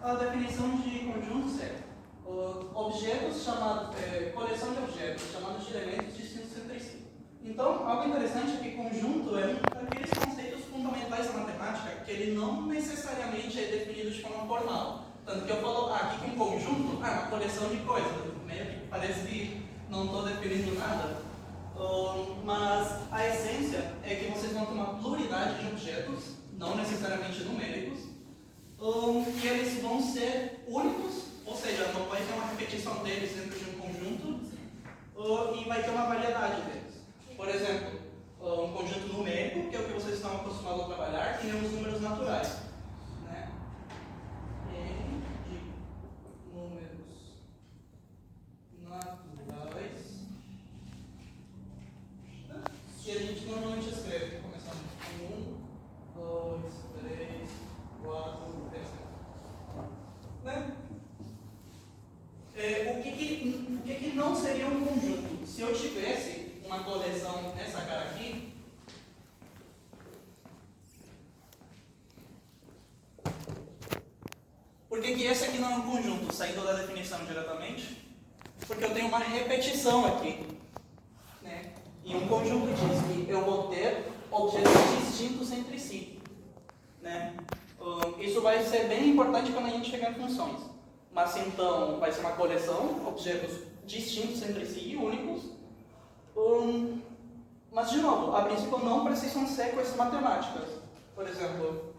A definição de conjuntos é objetos chamados, coleção de objetos chamados de elementos distintos entre si. Então, algo interessante é que conjunto é um daqueles conceitos fundamentais da matemática que ele não necessariamente é definido de forma formal. Tanto que eu falo aqui que um conjunto é uma coleção de coisas, meio que parece que não estou definindo nada. Mas a essência é que vocês vão ter uma pluralidade de objetos, não necessariamente numéricos, e eles vão ser únicos, ou seja, não vai ter uma repetição deles dentro de um conjunto, e vai ter uma variedade deles. Por exemplo, um conjunto numérico, que é o que vocês estão acostumados a trabalhar, e os números naturais. Né? N de números naturais. E a gente normalmente escreve, começando com 1, 2, 3, 4, etc. Né? O que não seria um conjunto? Se eu tivesse uma coleção nessa cara aqui, por que esse aqui não é um conjunto? Saindo da definição diretamente? Porque eu tenho uma repetição aqui. Né? E um conjunto diz que eu vou ter objetos distintos entre si. Né? Isso vai ser bem importante quando a gente chegar em funções. Mas então vai ser uma coleção, objetos distintos entre si e únicos. Mas de novo, a princípio não precisam ser coisas matemáticas. Por exemplo,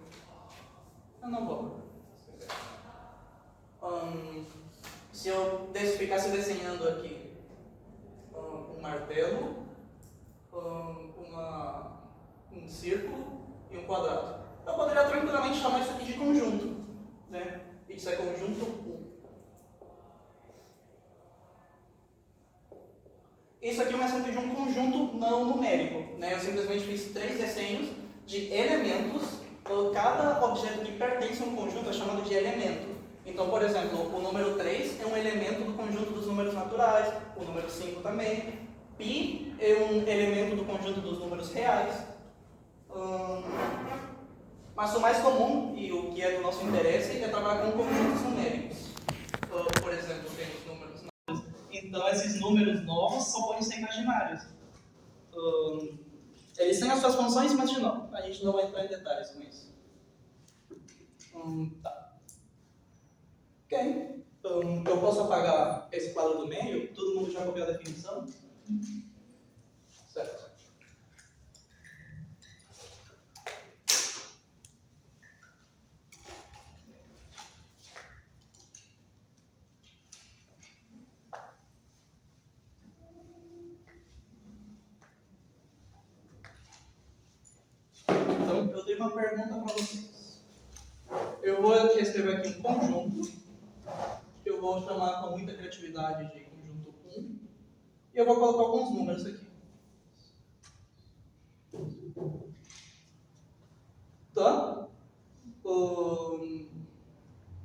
eu não vou. Se eu ficasse desenhando aqui um martelo, um círculo e um quadrado, eu poderia tranquilamente chamar isso aqui de conjunto. Né? Isso é conjunto 1. Isso aqui é um exemplo de um conjunto não numérico. Né? Eu simplesmente fiz 3 desenhos de elementos. Cada objeto que pertence a um conjunto é chamado de elemento. Então, por exemplo, o número 3 é um elemento do conjunto dos números naturais, o número 5 também. Pi é um elemento do conjunto dos números reais. Mas o mais comum, e o que é do nosso interesse, é trabalhar com conjuntos numéricos. Por exemplo, temos números novos. Então, esses números novos só podem ser imaginários. Eles têm as suas funções, mas de novo, a gente não vai entrar em detalhes com isso. Tá. Ok. Eu posso apagar esse quadro do meio? Todo mundo já copiou a definição? Certo. Então, eu tenho uma pergunta para vocês. Eu vou escrever aqui um conjunto, que eu vou chamar com muita criatividade de conjunto 1, e eu vou colocar alguns números aqui. Tá?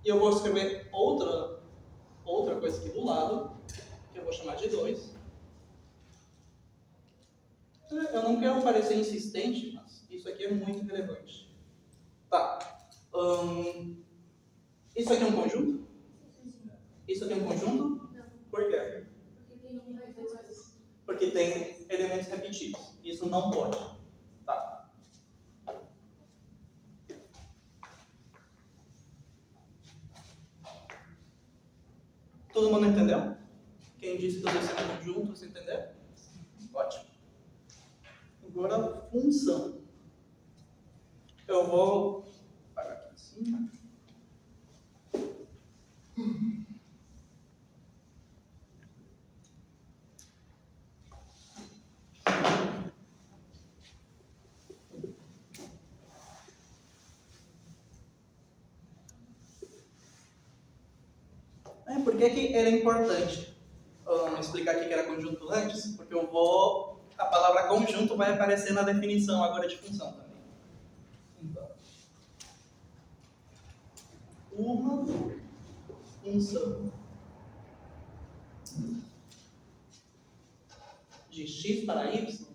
E eu vou escrever outra coisa aqui do lado, que eu vou chamar de 2. Eu não quero parecer insistente, mas isso aqui é muito relevante. Tá. Isso aqui é um conjunto? Isso aqui é um conjunto? Não. Por quê? Porque tem elementos repetidos. Isso não pode. Tá. Todo mundo entendeu? Quem disse que tudo isso é conjunto, você entendeu? Ótimo. Agora, função. Eu vou apagar aqui em cima. Por que era importante explicar aqui que era conjunto antes? Porque a palavra conjunto vai aparecer na definição agora de função também. Então, uma função de x para y.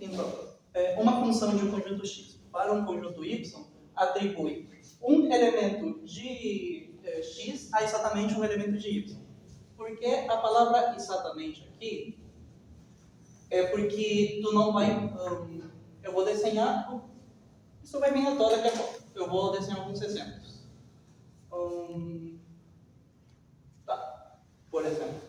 Então, uma função de um conjunto x para um conjunto y atribui um elemento de x a exatamente um elemento de y. Porque a palavra exatamente aqui é porque tu não vai... eu vou desenhar... Isso vai vir à tona daqui a pouco. Eu vou desenhar alguns exemplos. Tá. Por exemplo.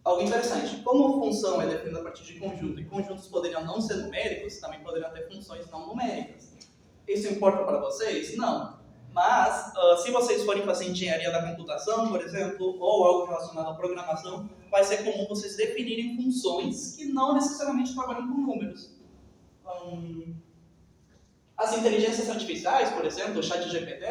Algo interessante. Como função é definida a partir de conjunto e conjuntos poderiam não ser numéricos, também poderiam ter funções não numéricas. Isso importa para vocês? Não. Mas, se vocês forem fazer engenharia da computação, por exemplo, ou algo relacionado à programação, vai ser comum vocês definirem funções que não necessariamente trabalham com números. As inteligências artificiais, por exemplo, o ChatGPT,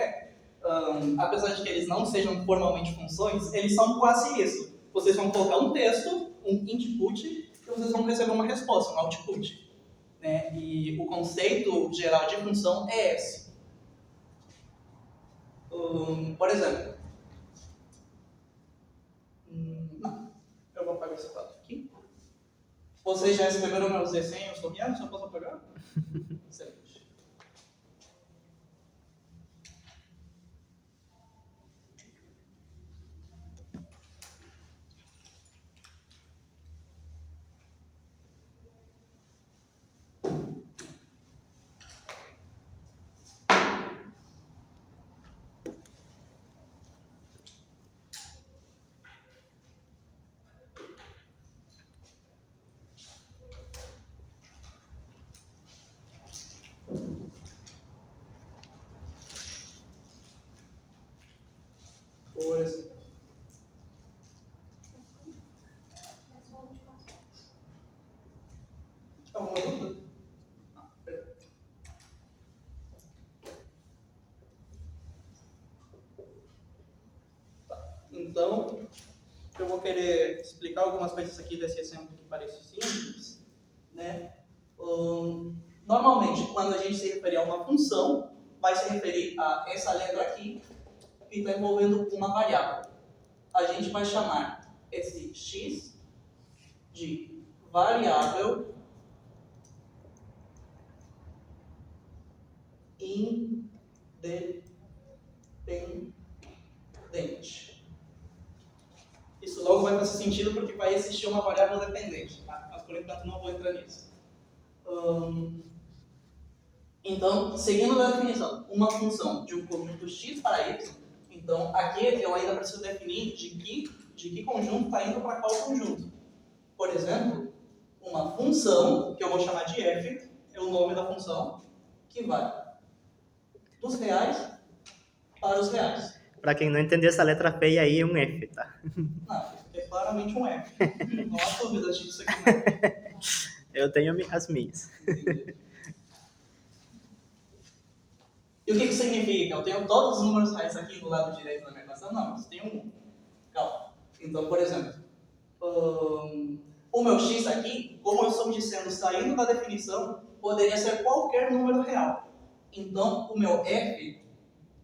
apesar de que eles não sejam formalmente funções, eles são quase isso. Vocês vão colocar um texto, um input, e vocês vão receber uma resposta, um output. Né? E o conceito geral de função é esse. Por exemplo, eu vou apagar esse quadro aqui. Vocês já escreveram meus desenhos sorrindo? Só posso apagar? Excelente. Por exemplo. Alguma dúvida? Então, eu vou querer explicar algumas coisas aqui desse exemplo que parece simples, né? Normalmente, quando a gente se referir a uma função, vai se referir a essa letra aqui, que está envolvendo uma variável. A gente vai chamar esse x de variável independente. Isso logo vai fazer sentido porque vai existir uma variável dependente, tá? Mas por enquanto não vou entrar nisso. Então, seguindo a definição, uma função de um conjunto x para y, então aqui eu ainda preciso definir de que conjunto está indo para qual conjunto. Por exemplo, uma função, que eu vou chamar de f, é o nome da função, que vai dos reais para os reais. Para quem não entender essa letra feia aí, é um F, tá? Não, é claramente um F. Não há dúvida disso aqui não. Eu tenho as minhas. Entendi. E o que significa? Eu tenho todos os números reais aqui do lado direito da minha equação? Não, eu tenho um. Calma. Então, por exemplo, o meu x aqui, como eu estou dizendo, saindo da definição, poderia ser qualquer número real. Então, o meu f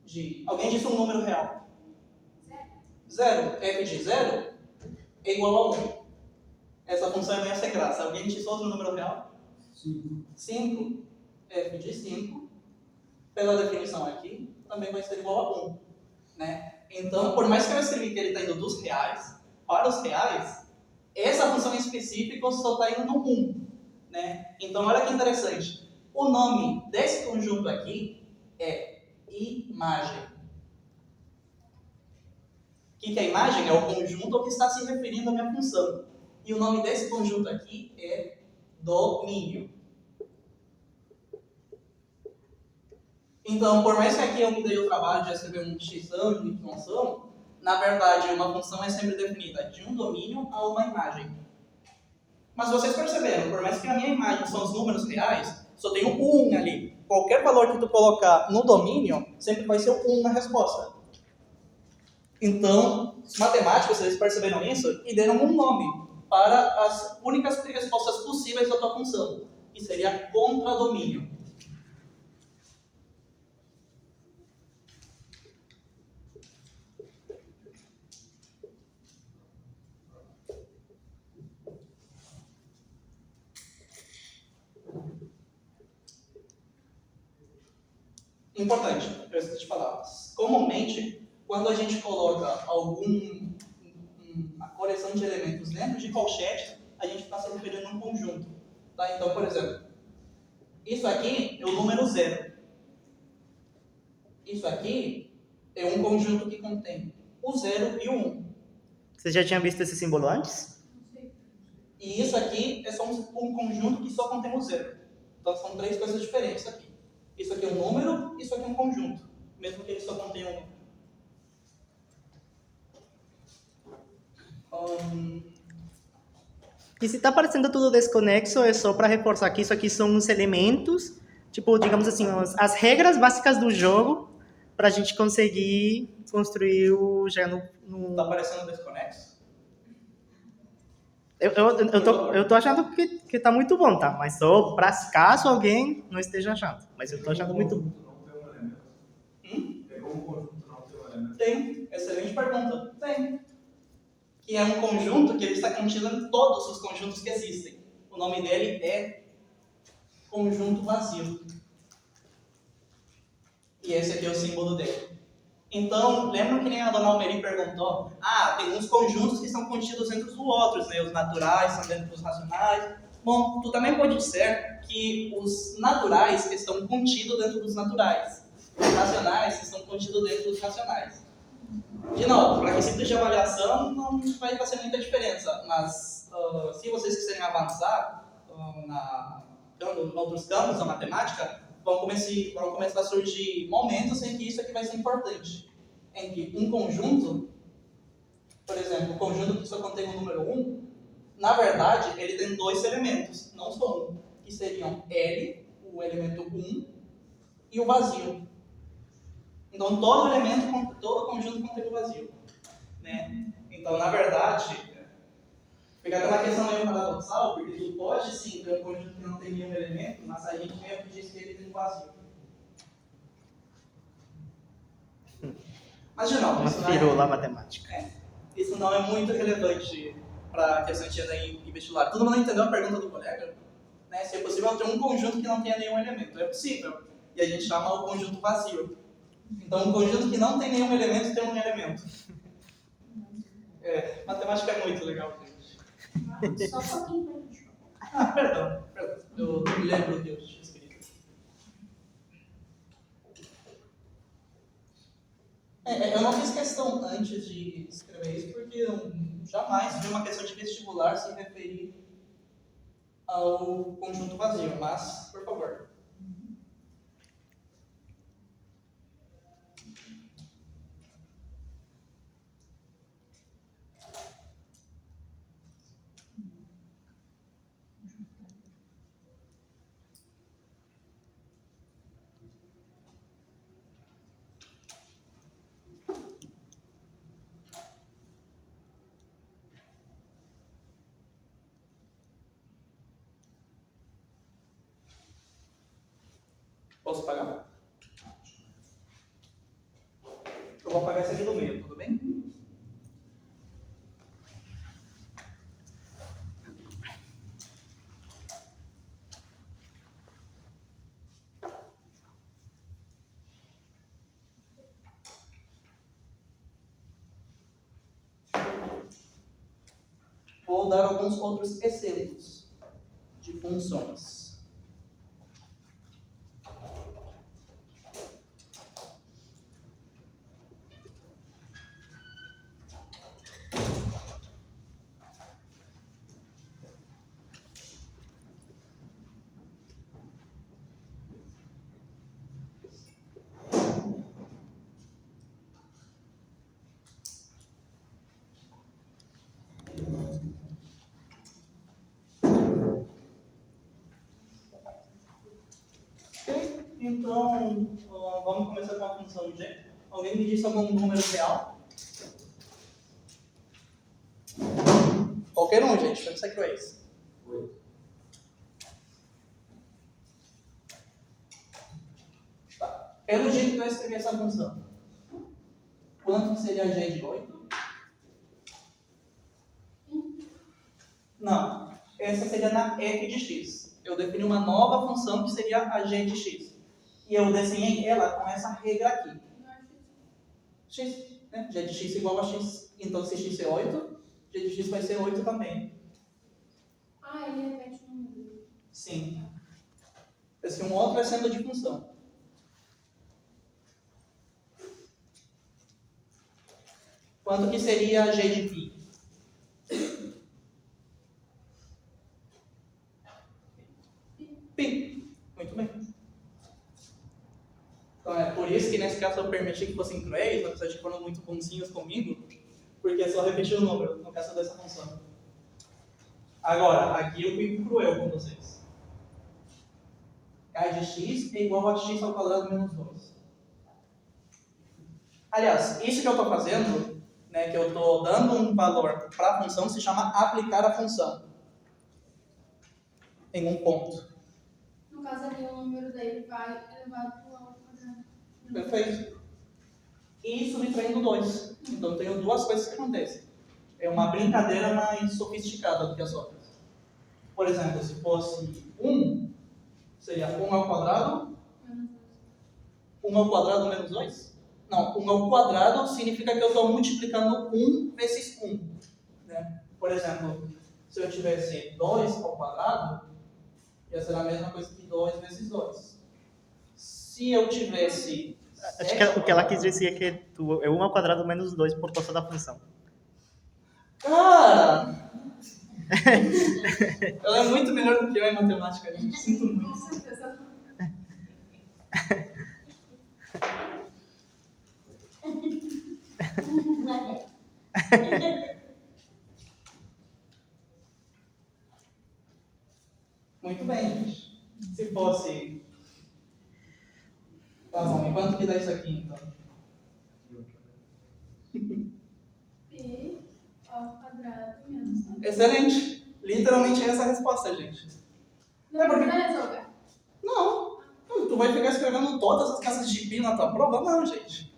de... Alguém disse um número real? Zero. F de 0 é igual a 1. Essa função é meio sem graça. Alguém disse outro número real? 5. F de 5, pela definição aqui, também vai ser igual a 1. Né? Então, por mais que eu escrevi que ele está indo dos reais para os reais, essa função específica só está indo no 1. Né? Então, olha que interessante. O nome desse conjunto aqui é imagem. O que é imagem? É o conjunto ao que está se referindo a minha função. E o nome desse conjunto aqui é domínio. Então, por mais que aqui eu me dei o trabalho de escrever um x e um y, na verdade, uma função é sempre definida de um domínio a uma imagem. Mas vocês perceberam, por mais que a minha imagem são os números reais, só tem o 1 ali. Qualquer valor que tu colocar no domínio, sempre vai ser o 1 na resposta. Então, os matemáticos, eles perceberam isso e deram um nome para as únicas respostas possíveis da tua função, que seria contradomínio. Importante, eu esqueci de falar. Comumente, quando a gente coloca uma coleção de elementos dentro de colchete, a gente está se referindo a um conjunto. Tá? Então, por exemplo, isso aqui é o número 0. Isso aqui é um conjunto que contém o 0 e o 1. Você já tinha visto esse símbolo antes? E isso aqui é só um conjunto que só contém o 0. Então, são 3 coisas diferentes aqui. Isso aqui é um número, isso aqui é um conjunto, mesmo que ele só contenha um número. E se está parecendo tudo desconexo, é só para reforçar que isso aqui são uns elementos, tipo, digamos assim, as regras básicas do jogo, para a gente conseguir construir o já no... Tá parecendo desconexo? Eu tô achando que tá muito bom, tá? Mas só para caso alguém não esteja achando. Mas eu tô achando muito bom. É como um conjunto não tem um elemento? Tem. Excelente pergunta. Tem. Que é um conjunto que ele está contido em todos os conjuntos que existem. O nome dele é conjunto vazio. E esse aqui é o símbolo dele. Então, lembra que nem a dona Almeri perguntou? Tem uns conjuntos que são contidos dentro dos outros, né? Os naturais são dentro dos racionais. Bom, tu também pode dizer que os naturais estão contidos dentro dos naturais. Os racionais estão contidos dentro dos racionais. De novo, para quesitos de avaliação não vai fazer muita diferença, mas se vocês quiserem avançar em outros campos da matemática, vão começar a surgir momentos em que isso aqui vai ser importante. Em que um conjunto, por exemplo, um conjunto que só contém o número 1, na verdade, ele tem 2 elementos, não só um, que seriam L, o elemento 1, e o vazio. Então, todo conjunto contém o vazio. Né? Então, na verdade, fica até uma questão meio paradoxal, porque tu pode sim ter um conjunto que não tem nenhum elemento, mas a gente meio que diz que ele tem um vazio. Mas, de novo, Uma firula matemática. Isso não é muito relevante para a questão de Enem e vestibular. Todo mundo entendeu a pergunta do colega? Né? Se é possível ter um conjunto que não tenha nenhum elemento. É possível. E a gente chama o conjunto vazio. Então, um conjunto que não tem nenhum elemento tem um elemento. Matemática é muito legal, gente. Só um pouquinho. Perdão. Eu lembro que eu tinha escrito. Eu não fiz questão antes de escrever isso, porque eu jamais vi uma questão de vestibular se referir ao conjunto vazio, mas, por favor. Posso pagar? Eu vou pagar esse aqui do meio, tudo bem? Vou dar alguns outros exemplos de funções. Então, vamos começar com a função g. Alguém me disse algum número real? Qualquer um, gente. Quanto é que é esse? 8. Tá. Pelo jeito que eu escrevi essa função, quanto que seria g de 8? Não. Essa seria na f de x. Eu defini uma nova função que seria a g de x. E eu desenhei ela com essa regra aqui. X, né? G de x igual a x. Então, se x é 8, g de x vai ser 8 também. Ah, ele repete o número. Sim. Esse um outro é sendo de função. Quanto que seria g de π? Π. Muito bem. Então é por isso que nesse caso eu permiti que fossem cruéis, apesar de que foram muito bonzinhos comigo, porque é só repetir o número, no caso dessa função. Agora, aqui eu fui cruel com vocês. K de x é igual a x ao quadrado menos 2. Aliás, isso que eu estou fazendo, né, que eu estou dando um valor para a função, se chama aplicar a função em um ponto. No caso ali, o número dele vai elevado para o quadrado. Perfeito. E subtraindo 2. Então, tenho duas coisas que acontecem. É uma brincadeira mais sofisticada do que as outras. Por exemplo, se fosse 1, seria 1 ao quadrado. 1 ao quadrado menos 2? Não, 1 ao quadrado significa que eu estou multiplicando 1 vezes 1. Né? Por exemplo, se eu tivesse 2 ao quadrado, ia ser a mesma coisa que 2 vezes 2. Se eu tivesse... Acho que o que ela quis dizer é que é 1 ao quadrado menos 2 por causa da função. Cara! Ela é muito melhor do que eu em matemática, gente. Sinto muito. Com certeza. Muito bem, gente. Se fosse... Tá bom, e quanto que dá isso aqui, então? Pi ao quadrado menos 2. Excelente! Literalmente essa é a resposta, gente. Não precisa resolver. Não. Tu vai ficar escrevendo todas as casas de pi na tua prova? Não, gente.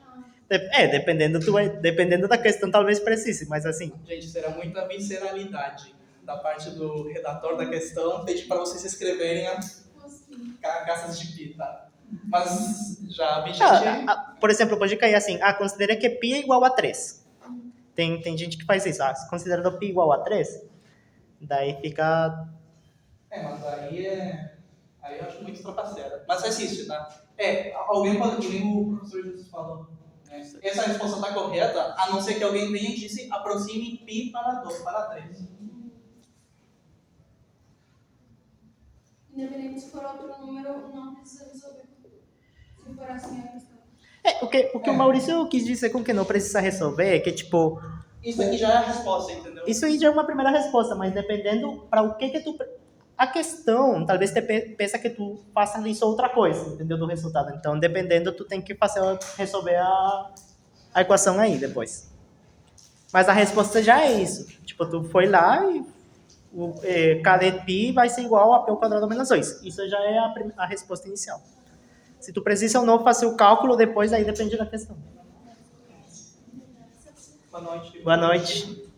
Dependendo da questão, talvez precise, mas assim... Gente, será muita visceralidade da parte do redator da questão pedir para vocês escreverem as casas de pi, tá? Mas já vi gente... por exemplo, pode cair assim, considera que π é igual a 3. Tem gente que faz isso, considerando π igual a 3, daí fica... mas aí eu acho muito trapaceira. Mas assiste, tá? Alguém pode, que nem o professor Jesus falou, né? Essa resposta está correta, a não ser que alguém venha e disse aproxime π para 3. Independente se for outro número, não precisa resolver. Se for assim a questão. O que o Maurício quis dizer com que não precisa resolver é que, tipo... Isso aqui já é a resposta, entendeu? Isso aí já é uma primeira resposta, mas dependendo para o que tu... A questão, talvez te pensa que tu faça isso outra coisa, entendeu, do resultado. Então, dependendo, tu tem que resolver a equação aí depois. Mas a resposta já é isso. Tipo, tu foi lá e K de π vai ser igual a P ao quadrado menos 2. Isso já é a resposta inicial. Se tu precisa ou não fazer o cálculo depois, aí depende da questão. Boa noite. Boa noite.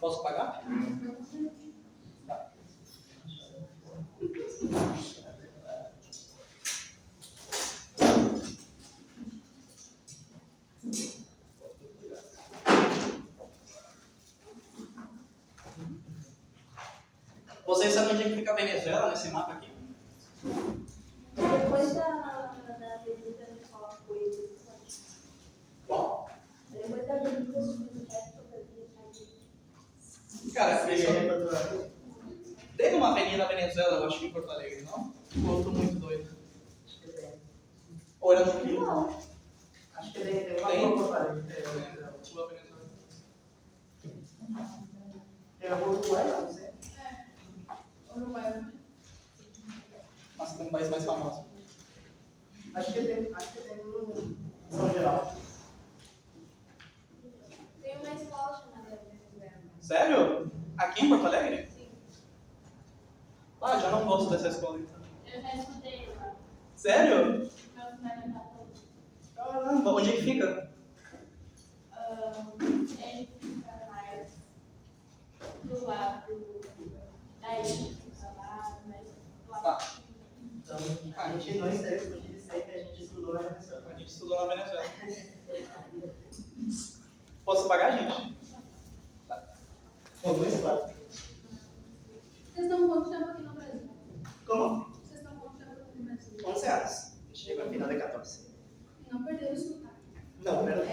Posso pagar? Tá. Vocês sabem onde é que fica a Venezuela nesse mapa aqui? Depois da visita de escola foi. Qual? Depois da visita de Cara, tem uma avenida Venezuela, eu acho que em Porto Alegre, não? Ou eu tô muito doido? Ou era no Rio? Não. Acho que tem Tem? uma Porto Alegre. Tipo a Venezuela. Tem a Uruguai, não sei. Uruguai. Mas tem um país mais famoso. Acho que tem no São Geraldo. Tem uma escola Sério? Aqui em Porto Alegre? Sim. Ah, já não gosto dessa escola então. Eu já estudei lá. Sério? Meu fundamental todo. Caramba, onde é que fica? Ele fica mais do lado da ilha, fica lá, mas do lado. Tá. Então, a gente não escreve porque dizer que a gente estudou na Venezuela. A gente estudou na Venezuela. Posso pagar, gente? Com 2 quadros. Vocês estão quanto tempo aqui no Brasil? Como? Vocês estão quanto tempo aqui no Brasil? 11 anos. Chega no final de 14. E não perderam o sotaque. Não, pera.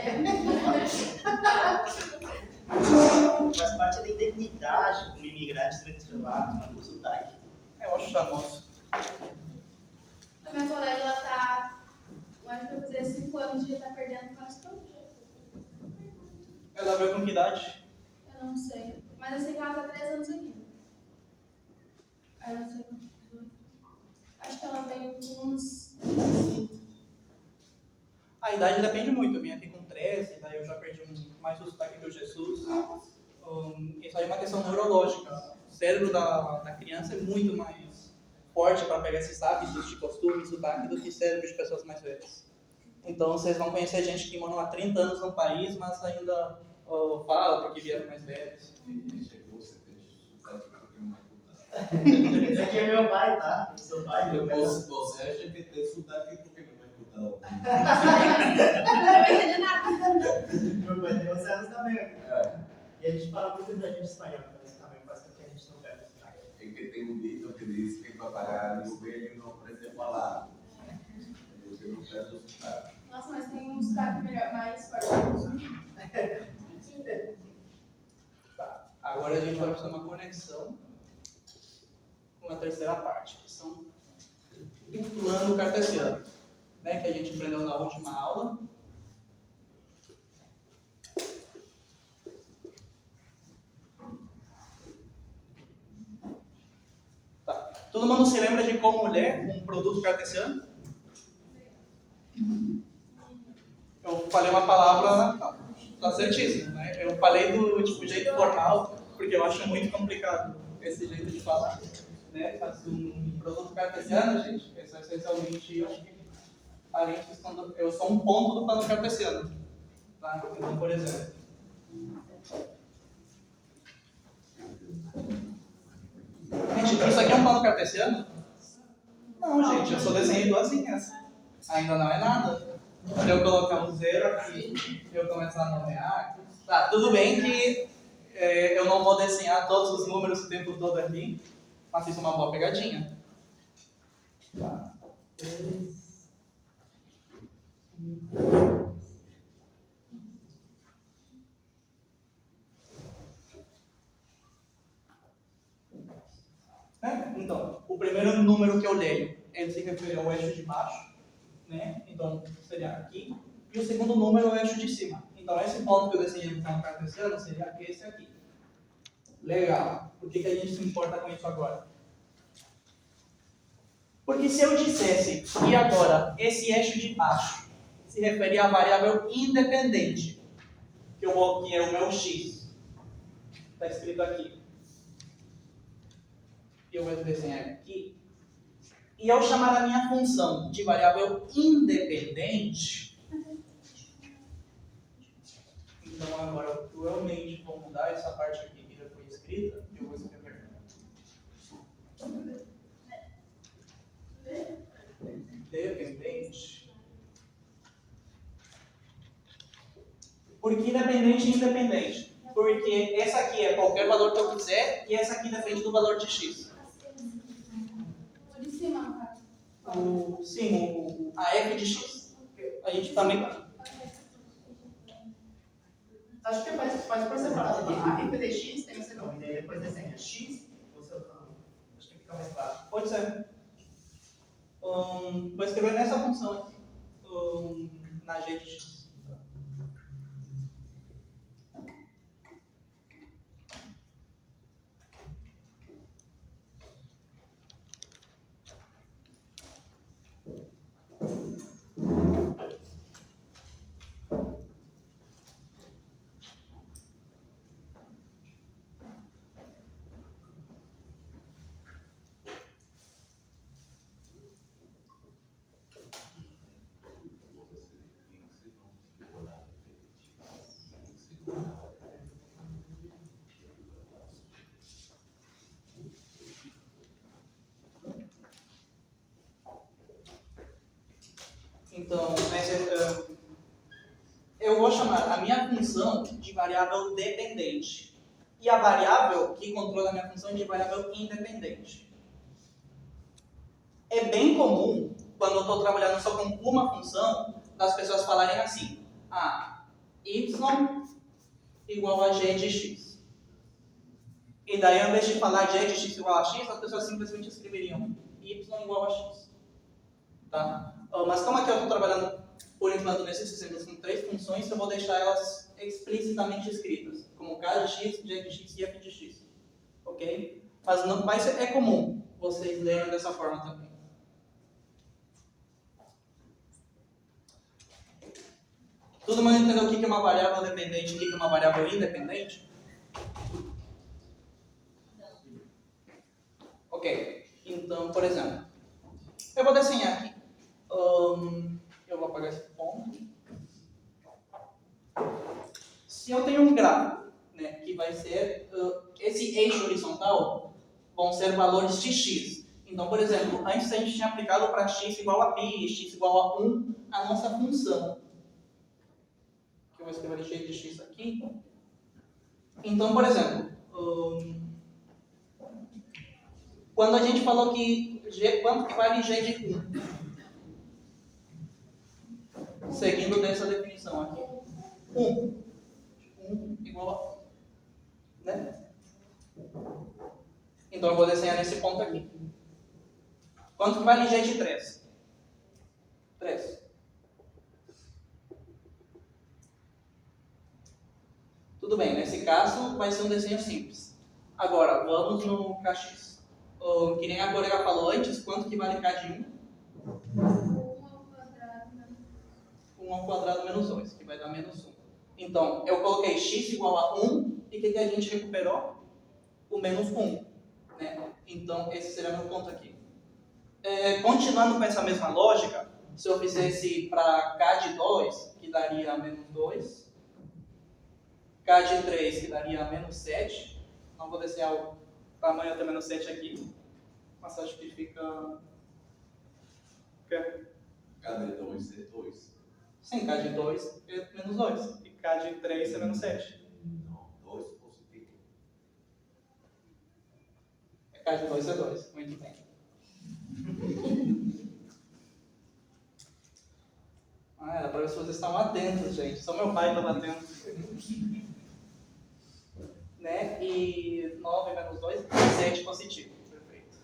Faz parte da identidade como imigrante venezuelano, o sotaque. Eu acho famoso. A minha colega, ela tá, eu acho que vai fazer 5 anos e já tá perdendo quase todo dia. Ela veio com que idade? Eu não sei. Mas eu sei que ela tá 3 anos aqui. Aí eu não sei quanto. Acho que ela veio com uns. A idade depende muito. Eu vim aqui com 13, daí eu já perdi mais o sotaque que o Jesus. Isso aí é uma questão neurológica. O cérebro da criança é muito mais forte para pegar esses hábitos de costume e sotaque do que o cérebro de pessoas mais velhas. Então vocês vão conhecer gente que morou há 30 anos no país, mas ainda fala porque vieram mais velhos. Esse aqui é meu pai, tá? Seu pai, meu pai. Você é GPT sotaque porque não vai escutar o. Não vai entender nada. Meu pai tem 11 anos também. É, E a gente fala muito da gente espanhol, então isso também faz com que a gente não perde o sotaque. é que tem um dito que diz que para pagar o velho não aprende a falar. Você não perde o sotaque. Nossa, mas tem um sotaque melhor, mais forte. Tá. Agora a gente vai fazer uma conexão com a terceira parte, que são o plano cartesiano, né, que a gente aprendeu na última aula. Tá. Todo mundo se lembra de como ler um produto cartesiano? Eu falei uma palavra, tá certíssimo, né? Eu falei do tipo, jeito formal, porque eu acho muito complicado esse jeito de falar. Né? Um produto cartesiano, gente, é essencialmente parênteses quando eu sou um ponto do plano cartesiano. Tá? Então, por exemplo, gente, isso aqui é um plano cartesiano? Não, gente, eu só desenhei duas linhas. Ainda não é nada. Se eu colocar um zero aqui, eu começar a nomear. Tá, tudo bem que eu não vou desenhar todos os números o tempo todo aqui, mas isso é uma boa pegadinha. Tá. Então, o primeiro número que eu leio, ele se refere ao eixo de baixo, né? Então, seria aqui. E o segundo número é o eixo de cima. Então, esse ponto que eu desenhei no plano cartesiano seria esse aqui. Legal. Por que a gente se importa com isso agora? Porque se eu dissesse que agora esse eixo de baixo se refere à variável independente, que é o meu x, está escrito aqui, eu vou desenhar aqui, e eu chamar a minha função de variável independente, então agora eu provavelmente vou mudar essa parte aqui que já foi escrita, e eu vou escrever dependente. Por que independente e independente? Porque essa aqui é qualquer valor que eu quiser e essa aqui depende do valor de x. O de cima, no caso. A f de x. A gente também. Acho que faz por separado. A f de x tem o seu nome, daí depois desenha x, o seu nome. Acho que fica mais claro. Pode ser. Vou escrever nessa função aqui. Na g de x. Então, eu vou chamar a minha função de variável dependente. E a variável que controla a minha função de variável independente. É bem comum, quando eu estou trabalhando só com uma função, das pessoas falarem assim: y igual a g de x. E daí, ao invés de falar g de x igual a x, as pessoas simplesmente escreveriam y igual a x. Tá? Mas como aqui eu estou trabalhando, por enquanto, nesses exemplos com 3 funções, eu vou deixar elas explicitamente escritas, como k de x, g de x e f de x. Ok? Mas não, é comum vocês lerem dessa forma também. Todo mundo entendeu o que é uma variável dependente e o que é uma variável independente? Ok. Então, por exemplo, eu vou desenhar aqui. Eu vou apagar esse ponto. Se eu tenho um gráfico, né, que vai ser esse eixo horizontal, vão ser valores de x. Então, por exemplo, antes a gente tinha aplicado para x igual a pi, x igual a 1, a nossa função. Que eu vou escrever g de x aqui. Então, por exemplo, quando a gente falou que quanto que vale g de 1? Seguindo dessa definição aqui. 1 igual a 1. Né? Então eu vou desenhar nesse ponto aqui. Quanto que vale g de 3? 3. Tudo bem, nesse caso vai ser um desenho simples. Agora, vamos no kx. Que nem a colega falou antes, quanto que vale k de 1? 1 ao quadrado menos 2, que vai dar menos 1. Então, eu coloquei x igual a 1, e o que a gente recuperou? O menos 1. Né? Então, esse será meu ponto aqui. Continuando com essa mesma lógica, se eu fizesse para k de 2, que daria menos 2, k de 3, que daria menos 7, não vou desenhar o tamanho até menos 7 aqui, mas acho que fica... K de 2 é 2. Sim, k de 2 é menos 2, e k de 3 é menos 7. Não, 2 positivo. K de 2 é 2, muito bem. Era para ver se vocês estavam atentos, gente. Só meu pai estava atento. Né? E 9 menos 2 é 7 positivo. Perfeito.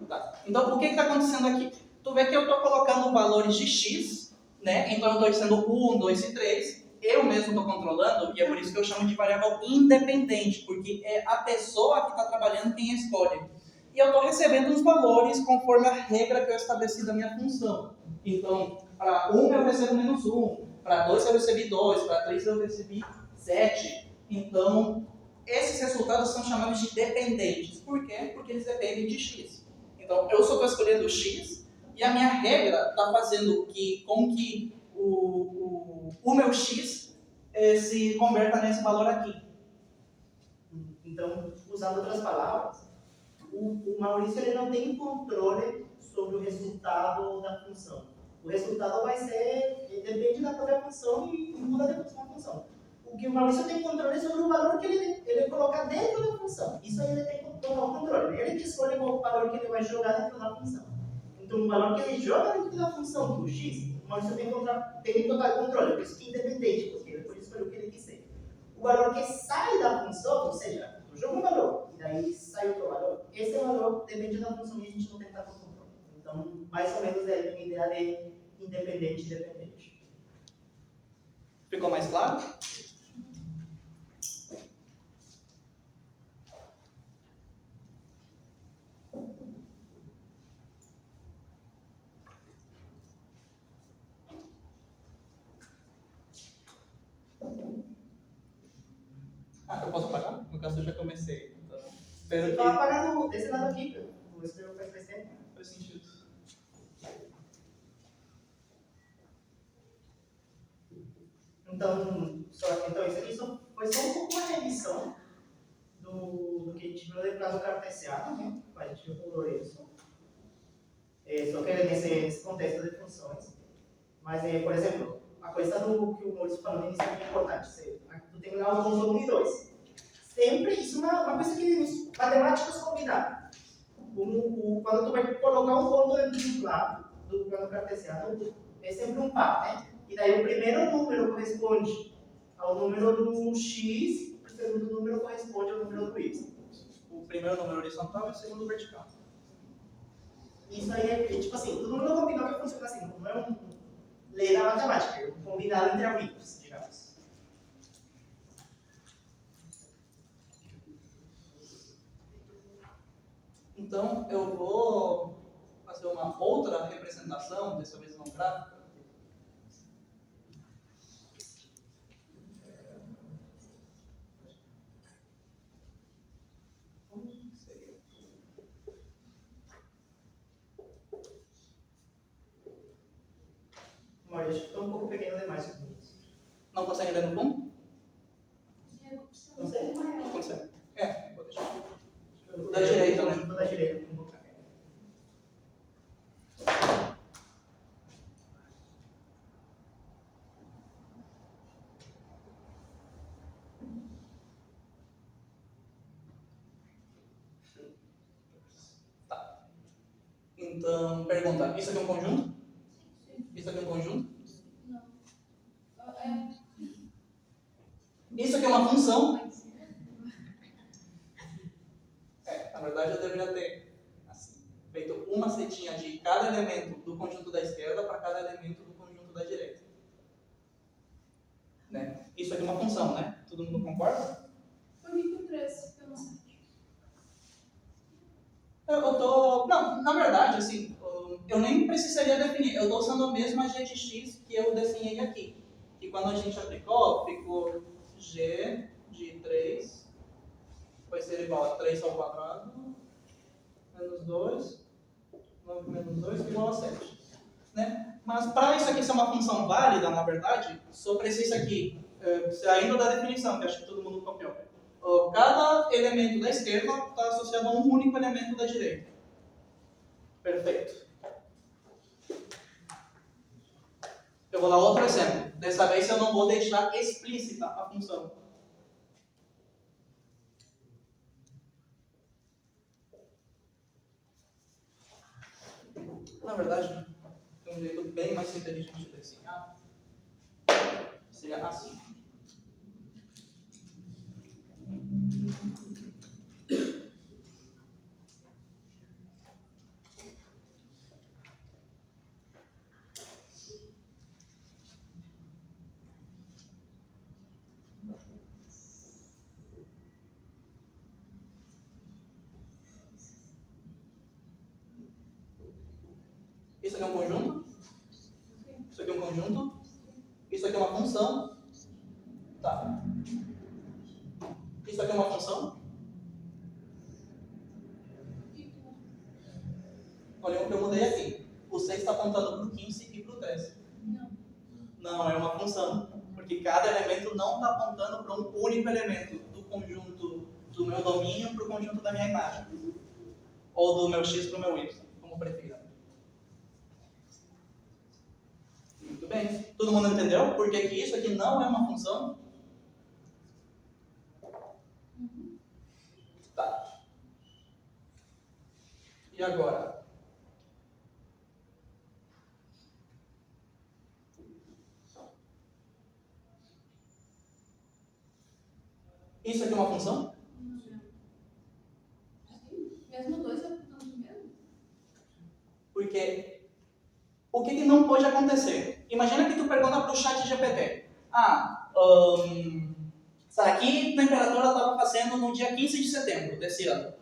Tá. Então, o que está acontecendo aqui? Tu vê que eu estou colocando valores de x, né? Então eu estou dizendo 1, 2 e 3. Eu mesmo estou controlando, e é por isso que eu chamo de variável independente, porque é a pessoa que está trabalhando quem escolhe. E eu estou recebendo os valores conforme a regra que eu estabeleci da minha função. Então, para 1 eu recebo menos 1, para 2 eu recebi 2, para 3 eu recebi 7. Então, esses resultados são chamados de dependentes. Por quê? Porque eles dependem de x. Então, eu só estou escolhendo x, e a minha regra está fazendo com que o meu x se converta nesse valor aqui. Então, usando outras palavras, o Maurício ele não tem controle sobre o resultado da função. O resultado vai ser, depende da própria função e muda de função a função. O que o Maurício tem controle é sobre o valor que ele colocar dentro da função. Isso aí ele tem total controle. Ele que escolhe qual valor que ele vai jogar dentro da função. Então, o valor que ele joga dentro da função, o x, o Maurício tem total controle. Por isso que é independente, porque ele pode escolher o que ele quiser. O valor que sai da função, ou seja, eu jogo um valor, e daí sai outro valor. Esse valor depende da função e a gente não tem tanto controle. Então, mais ou menos é a ideia de independente e dependente. Ficou mais claro? Eu posso apagar? No caso, eu já comecei. Então, espero que... Então, apagar desse lado aqui, o escrever faz tempo. Faz sentido. Então, isso aqui foi só um pouco uma revisão do que a gente viu no caso cartesiano, né? A gente viu com o Lourenço. Só que é nesse contexto de funções. Mas, por exemplo, a coisa do que o Maurício falou no início é muito importante. Tu tem lá o ponto 1 e 2. Sempre, isso é uma coisa que os matemáticos combinaram. Quando tu vai colocar um ponto dentro do plano cartesiano, é sempre um par, né? E daí o primeiro número corresponde ao número do x, o segundo número corresponde ao número do y. O primeiro número horizontal e o segundo vertical. Isso aí é tipo assim, todo mundo combinou que funciona assim, não é um lei da matemática, é um combinado entre amigos, digamos. Então, eu vou fazer uma outra representação, dessa vez não gráfica. Mas acho que está um pouco pequeno demais. Não consegue ler no fundo? Não sei? Não consegue. Vou deixar. Da direita, né? Da direita, um pouco. Tá. Então, pergunta, isso aqui é um conjunto? Isso aqui é um conjunto? Não. Isso aqui é uma função? Na verdade eu deveria ter assim, feito uma setinha de cada elemento do conjunto da esquerda para cada elemento do conjunto da direita. Né? Isso aqui é uma função, né? Todo mundo concorda? Por que o 3 eu não sei? Não, na verdade, assim, eu nem precisaria definir. Eu estou usando a mesma g de x que eu desenhei aqui. E quando a gente aplicou, ficou g de 3 vai ser igual a 3 ao quadrado menos 2, 9 menos 2 igual a 7. Né? Mas para isso aqui ser uma função válida, na verdade, só precisa isso aqui, saindo da definição, que acho que todo mundo copiou. Cada elemento da esquerda está associado a um único elemento da direita. Perfeito. Eu vou dar outro exemplo. Dessa vez eu não vou deixar explícita a função. Na verdade, tem um jeito bem mais inteligente de desenhar. Seria assim. Isso aqui é um conjunto? Isso aqui é um conjunto? Isso aqui é uma função? Tá. Isso aqui é uma função? Olha o que eu mudei aqui. O 6 está apontando para o 15 e para o 13. Não. Não, é uma função. Porque cada elemento não está apontando para um único elemento do conjunto do meu domínio para o conjunto da minha imagem. Ou do meu x para o meu y, como prefira. Muito bem. Todo mundo entendeu por que isso aqui não é uma função? Tá. E agora? Isso aqui é uma função? Mesmo 2 é função do mesmo? Porque o que não pode acontecer? Imagina que tu pergunta para o chat GPT. Será que temperatura estava fazendo no dia 15 de setembro desse ano?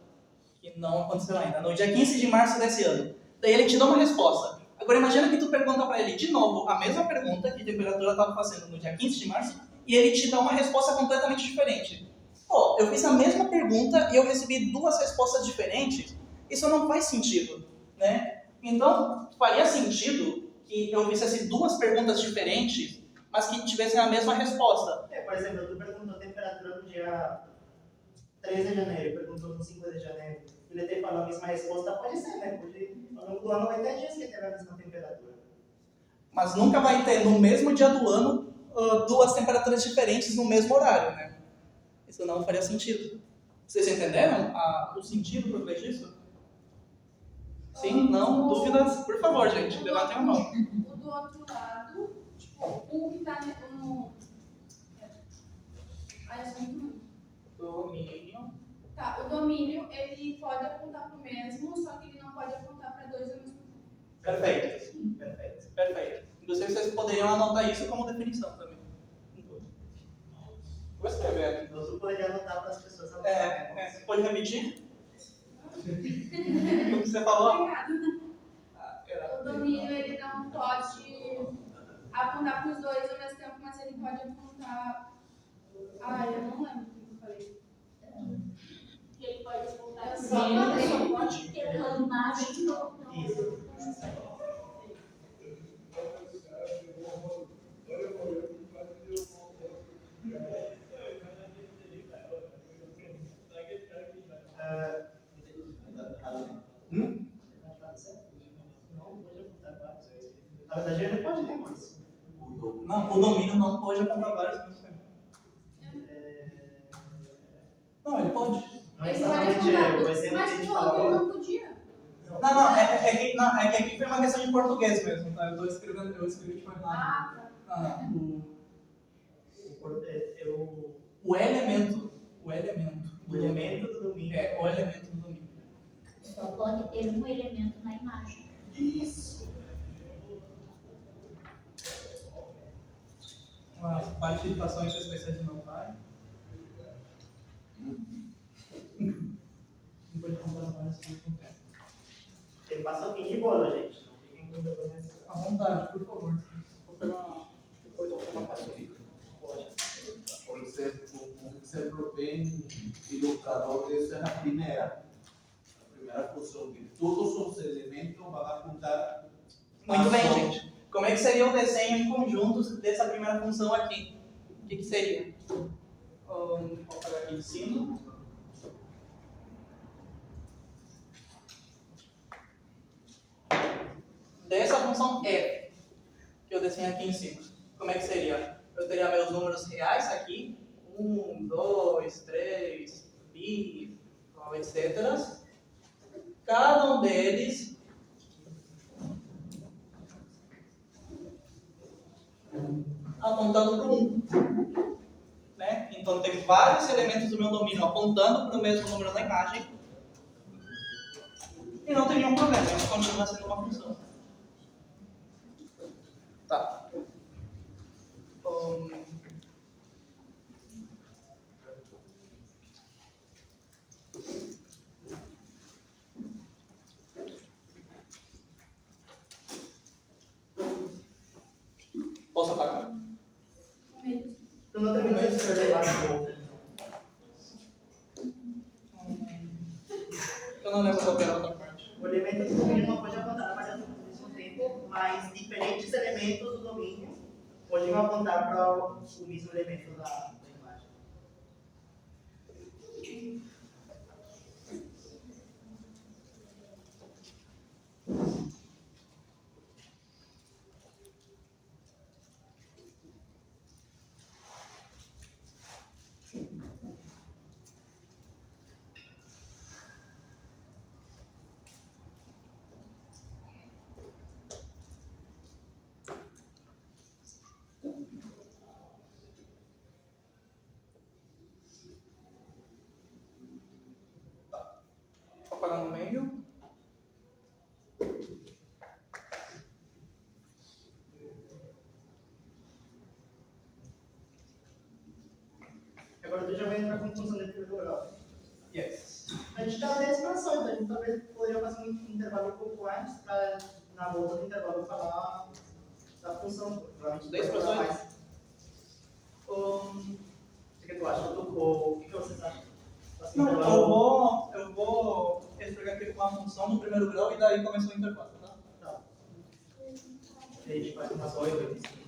Que não aconteceu ainda. No dia 15 de março desse ano. Daí ele te dá uma resposta. Agora imagina que tu pergunta para ele de novo a mesma pergunta que temperatura estava fazendo no dia 15 de março e ele te dá uma resposta completamente diferente. Pô, eu fiz a mesma pergunta e eu recebi duas respostas diferentes. Isso não faz sentido, né? Então, faria sentido que eu fizesse duas perguntas diferentes, mas que tivessem a mesma resposta. Por exemplo, tu perguntou a temperatura no dia 13 de janeiro, perguntou no 5 de janeiro. ele ter falado a mesma resposta, pode ser, né? Porque ao longo do ano vai ter dias que terá a mesma temperatura. Mas nunca vai ter no mesmo dia do ano duas temperaturas diferentes no mesmo horário, né? Isso não faria sentido. Vocês entenderam o sentido por trás disso? Sim? Não? Dúvidas? Por favor, gente, levantem a mão. O do outro lado, tipo, o que tá no. Ai, eu sou muito ruim. Domínio. Tá, o domínio, ele pode apontar pro mesmo, só que ele não pode apontar para dois ao mesmo tempo. Perfeito. Perfeito. Perfeito. Inclusive, vocês poderiam anotar isso como definição também. Vou escrever aqui. Você poderia anotar para as pessoas anotarem. Pode repetir? O que você falou? Obrigada. O domínio, ele não pode apontar para os dois ao mesmo tempo, mas ele pode apontar. Ai, eu não lembro o que eu falei. Que ele pode apontar Eu assim, só falei. só pode ter aquela imagem não. Isso. Na verdade, ele pode ter mais. Não, o domínio não pode apontar vários ao mesmo tempo. Não, ele pode. Não é Ele pode exatamente apontar. o exemplo que a Mas gente tu falou que ele falou. não podia. Não, é que aqui foi uma questão de português mesmo, tá? Eu escrevi tipo errado. Ah, tá. O elemento. O elemento do domínio. É, o elemento do domínio. Só pode ter um elemento na imagem. Isso. Uma participação entre espécies de não vai. Não pode comprar várias coisas com tempo. Tem paçoquinha de bolo, gente. Não fiquem com vergonha. À vontade, por favor. Vou pegar depois eu vou tomar paçoquinha. Por exemplo, bem ilustrador dessa é a primeira função, que todos os elementos vão apontar. Muito bem, gente. Como é que seria o desenho em conjunto dessa primeira função aqui? O que seria? Vou pegar aqui em cima. Dessa função F, que eu desenho aqui em cima. Como é que seria? Eu teria meus números reais aqui. 1, 2, 3, pi, etc. Cada um deles apontando para o 1. Né? Então, tem vários elementos do meu domínio apontando para o mesmo número na imagem. E não tem nenhum problema, isso continua sendo uma função. Tá. Posso apagar? Tu não terminou de escrever lá no outro. Eu não lembro qual era a outra parte. O elemento do domínio não pode apontar para ao mesmo tempo, mas diferentes elementos do domínio podem apontar para o mesmo elemento da imagem. Vou apagar no meio. Agora tu já vai entrar com função de primeiro grau. Yes. A gente está na expansão, então a gente talvez poderia fazer um intervalo um pouco antes para na volta do intervalo falar da função. Provavelmente 10 depois frações? mais. O que tu acha? O que vocês acham? Assim, Não, intervalo- eu vou explicar aqui uma função no primeiro grau e daí começa o intervalo, tá? Tá. A gente faz umas 8, 8.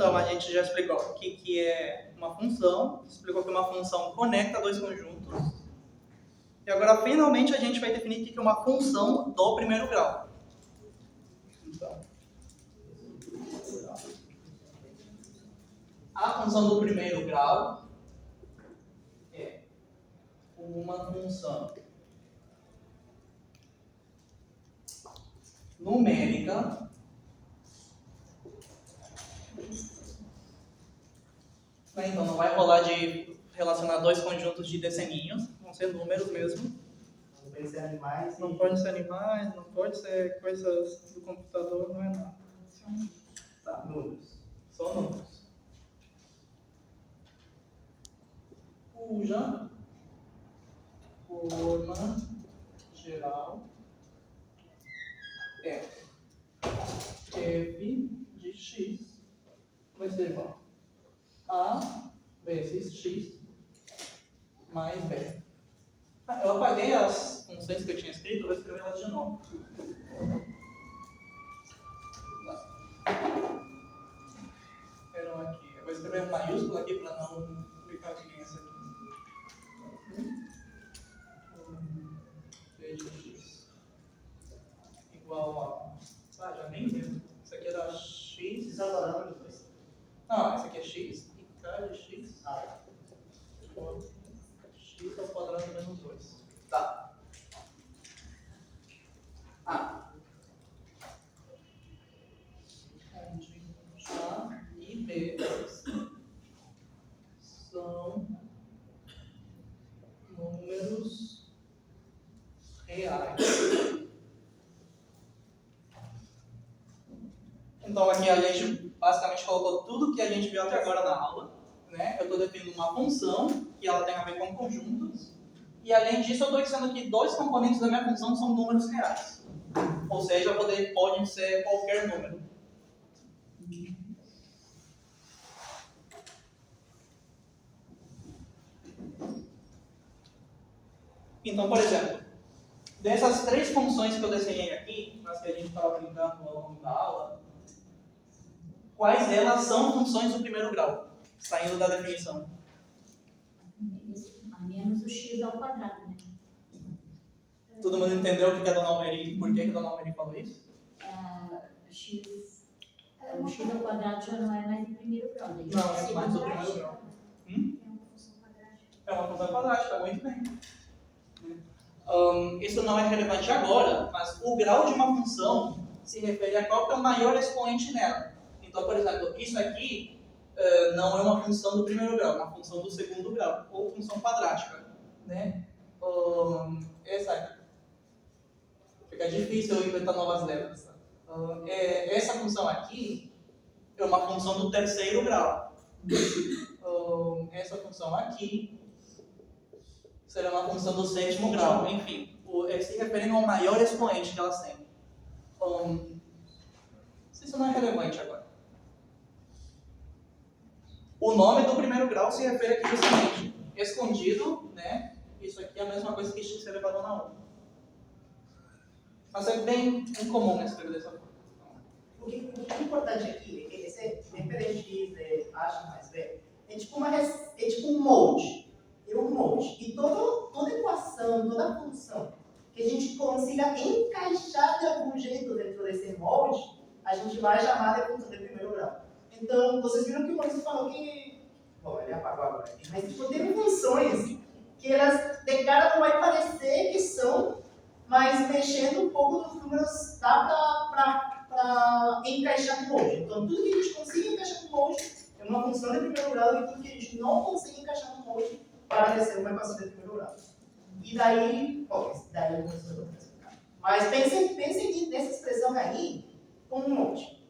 Então, a gente já explicou o que é uma função, explicou que uma função conecta dois conjuntos. E agora, finalmente, a gente vai definir o que é uma função do primeiro grau. Então, a função do primeiro grau é uma função numérica então não vai rolar de relacionar dois conjuntos de desenhinhos, vão ser números mesmo. Não pode ser animais. Não pode ser animais, não pode ser coisas do computador, não é nada. Tá, números. Só números. Cuja forma geral é f de x vai ser igual a vezes x mais b. Eu apaguei as funções que eu tinha escrito, vou escrever elas de novo. Eram aqui. Eu vou escrever um maiúsculo aqui para não ficar ninguém essa aqui. V de x igual a... Ah, já nem lembro. Isso aqui era x... Vocês adoraram depois? Não, esse aqui é x e k de x. Ah, X ao quadrado menos 2. Tá. A. Onde A e B são números reais. Então aqui a gente basicamente colocou tudo que a gente viu até agora na aula. Né? Eu estou definindo uma função que ela tem a ver com conjuntos. E além disso, eu estou dizendo que dois componentes da minha função são números reais. Ou seja, podem ser qualquer número. Então, por exemplo, dessas três funções que eu desenhei aqui, as que a gente estava brincando ao longo da aula, quais delas são funções do primeiro grau? Saindo da definição. A menos o x ao quadrado, né? Todo mundo entendeu o que a Dona Almeri, por que a Dona Almeri falou isso? O x ao quadrado já não é mais em primeiro grau. Daí Não, é é mais do primeiro grau. É uma função quadrática, muito bem. Isso não é relevante agora, mas o grau de uma função se refere a qual que é o maior expoente nela. Então, por exemplo, isso aqui não é uma função do primeiro grau, é uma função do segundo grau, ou função quadrática. Né? Essa aqui. Fica difícil eu inventar novas letras. Essa função aqui é uma função do terceiro grau. Essa função aqui será uma função do sétimo grau. Enfim, se referindo ao maior expoente que elas têm. Isso não é relevante agora. O nome do primeiro grau se refere aqui justamente escondido, né? Isso aqui é a mesma coisa que x elevado a 1. Mas é bem incomum escrever dessa forma. o que é importante aqui é que esse FLX, H mais B, é tipo um molde. É um molde. E toda equação, toda função que a gente consiga encaixar de algum jeito dentro desse molde, a gente vai chamar de função de primeiro grau. Então, vocês viram que o Maurício falou que... Bom, ele apagou agora aqui. Mas, tipo, tem funções que elas, de cara, não vai parecer que são, mas mexendo um pouco nos números dá para encaixar no molde. Então, tudo que a gente consiga encaixar no molde é uma função de primeiro grau e tudo que a gente não consegue encaixar no molde para ser uma equação de primeiro grau. E daí, bom, daí eu vou explicar. Mas pensem nessa expressão aí como um molde.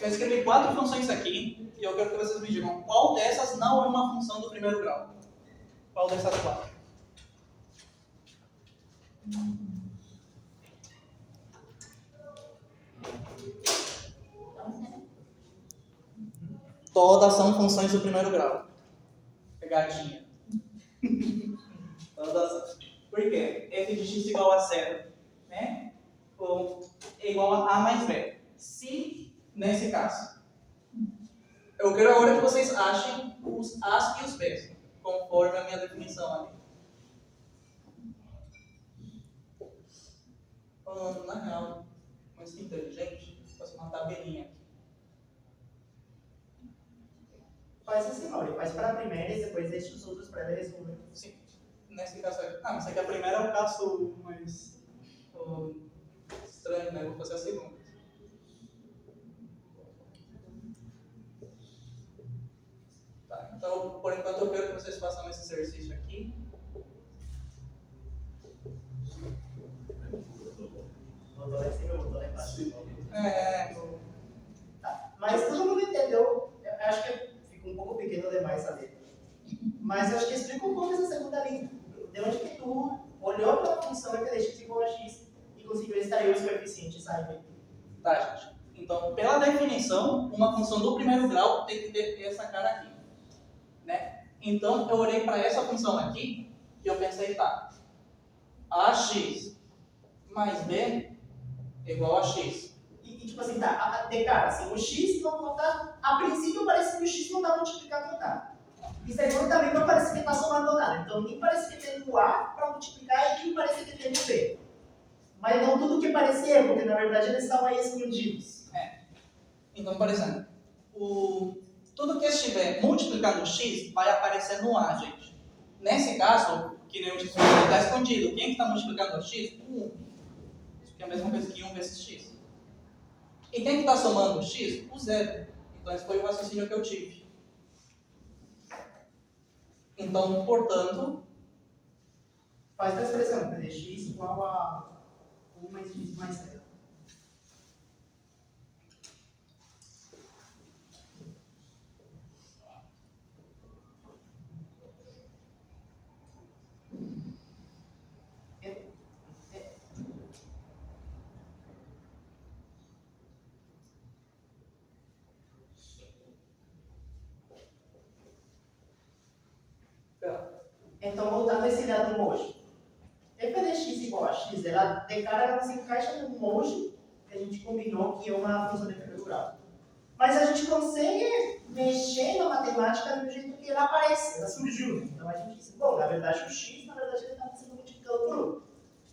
Eu escrevi 4 funções aqui e eu quero que vocês me digam qual dessas não é uma função do primeiro grau. Qual dessas 4? Todas são funções do primeiro grau. Pegadinha. Todas. Por quê? F de x igual a 0, né? Ou é igual a mais b. Se, nesse caso, eu quero agora que vocês achem os a's e os b's, conforme a minha definição ali. Na real, mas que inteligente, faço uma tabelinha aqui. Faz assim, Mauri, faz para a primeira e depois deixa os outros para ele resolver. Sim. Nesse caso aqui. Mas aqui a primeira é o caso mais estranho, né? Vou fazer a segunda. Tá, então, por enquanto, eu quero que vocês façam esse exercício aqui. Botou lá em cima, botou lá embaixo. Tá. Mas todo mundo entendeu. Eu acho que ficou um pouco pequeno demais a letra. Mas eu acho que explica um pouco essa segunda linha. De onde que tu olhou para a função f de x igual a x e conseguiu extrair os coeficientes A e B. Tá, gente. Então, pela definição, uma função do primeiro grau tem que ter essa cara aqui, né? Então, eu olhei para essa função aqui e eu pensei, tá, ax mais b é igual a x. E tipo assim, tá, de cara, assim, o x não tá. A princípio parece que o x não tá multiplicado com nada. E segundo também não parece que está somando nada. Então nem parece que tem o A para multiplicar e nem parece que tem o B. Mas não tudo que parecia, porque na verdade eles estavam aí escondidos. Então, por exemplo, tudo que estiver multiplicando x vai aparecer no A, gente. Nesse caso, que nem o x está escondido, quem está multiplicando o x? 1. Isso que é a mesma coisa que 1 vezes x. E quem está somando o x? O 0. Então, esse foi o raciocínio que eu tive. Então, portanto, Faz a expressão, né? X igual a 1 mais x mais 0. Então, voltando a esse dado emoji. f de x igual a x, ela de cara ela se encaixa no emoji que a gente combinou que é uma função de primeiro grau. Mas a gente consegue mexer na matemática do jeito que ela aparece, ela surgiu. Então a gente disse, bom, na verdade o x, na verdade ele está sendo multiplicado por 1.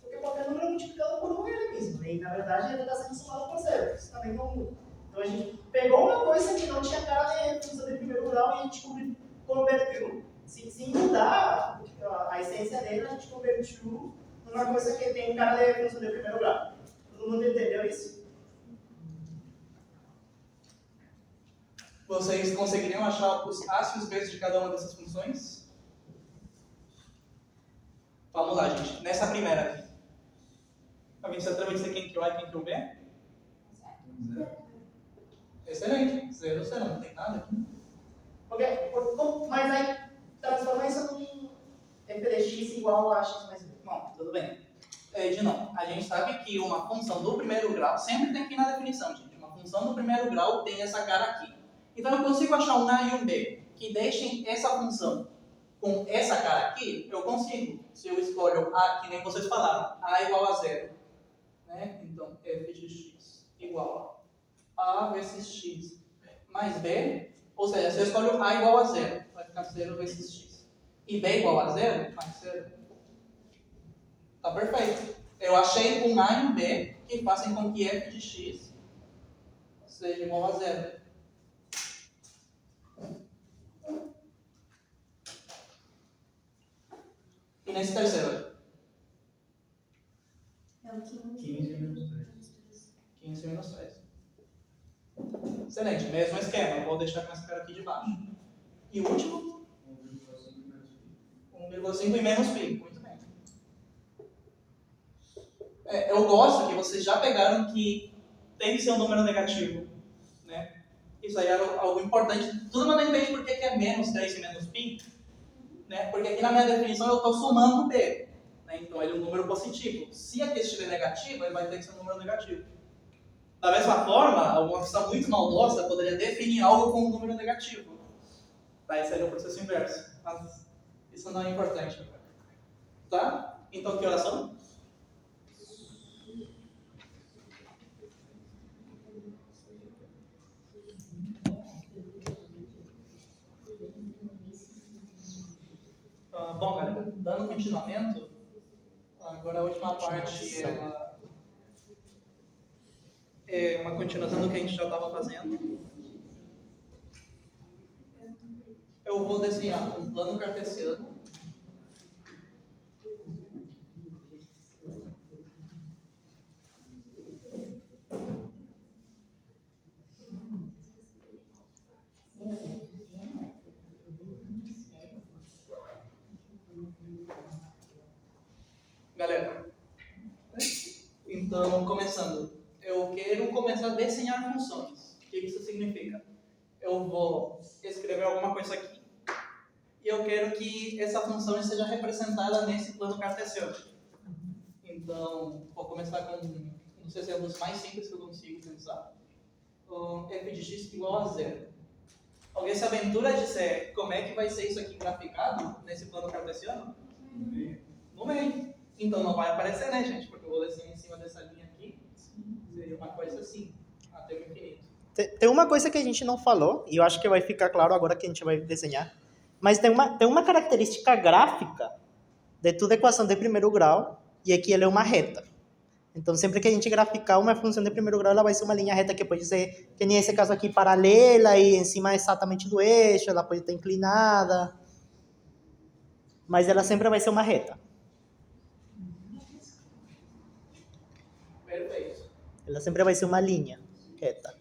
Porque qualquer número multiplicado por 1 é ele mesmo, né? E na verdade ele está sendo somado por 0. Isso também não muda. Então a gente pegou uma coisa que não tinha cara de função de primeiro grau e a gente converteu. Sem mudar a essência dele, a gente convertiu numa coisa que tem cara de função de primeiro grau. Todo mundo entendeu isso? vocês conseguiriam achar os a's e os b's de cada uma dessas funções? Vamos lá, gente. Nessa primeira aqui. Alguém se atreve a dizer quem que é o A e quem que é o B? Excelente. 0, 0. Não tem nada aqui. Mas aí transforma isso num f de x igual a x mais b. Bom, tudo bem. De novo, a gente sabe que uma função do primeiro grau sempre tem que ir na definição, gente. Uma função do primeiro grau tem essa cara aqui. Então eu consigo achar um A e um B que deixem essa função com essa cara aqui, eu consigo. Se eu escolho A, que nem vocês falaram, A igual a 0. Né? Então, f de x igual a vezes x mais b. Ou seja, se eu escolho A igual a 0, vai ficar 0 vezes x. E B igual a 0, mais 0. Tá perfeito. Eu achei um A e um B que fazem com que f de x seja igual a 0. E nesse terceiro? É o 15 menos 3. 15 menos 3. Excelente, mesmo esquema. Vou deixar com essa cara aqui de baixo. E o último? 1,5 e menos π. Muito bem. Eu gosto que vocês já pegaram que tem que ser um número negativo. Né? Isso aí era algo importante. Todo mundo entende por que é menos 3 e menos π? Né? Porque aqui na minha definição eu estou somando b. Né? Então ele é um número positivo. Se aqui estiver negativo, ele vai ter que ser um número negativo. Da mesma forma, uma pessoa muito maldosa poderia definir algo como um número negativo. Daí seria o processo inverso. Mas isso não é importante. Tá? Então, que horas são? Bom, galera, dando continuamento, agora a última parte é uma continuação do que a gente já estava fazendo. Eu vou desenhar um plano cartesiano. Galera, então, começando, eu quero começar a desenhar funções. O que isso significa? Eu vou escrever alguma coisa aqui e eu quero que essa função seja representada nesse plano cartesiano. Então, vou começar com um dos exemplos mais simples que eu consigo pensar. F de x igual a 0. Alguém se aventura a dizer como é que vai ser isso aqui graficado nesse plano cartesiano? No meio. Então não vai aparecer, né, gente? Porque eu vou desenhar em cima dessa linha aqui. Seria uma coisa assim, até o infinito. Tem uma coisa que a gente não falou, e eu acho que vai ficar claro agora que a gente vai desenhar, mas tem uma característica gráfica de toda equação de primeiro grau, e é que ela é uma reta. Então, sempre que a gente graficar uma função de primeiro grau, ela vai ser uma linha reta que pode ser, que nem esse caso aqui, paralela e em cima exatamente do eixo, ela pode estar inclinada, mas ela sempre vai ser uma reta. Perfeito. Ela sempre vai ser uma linha reta.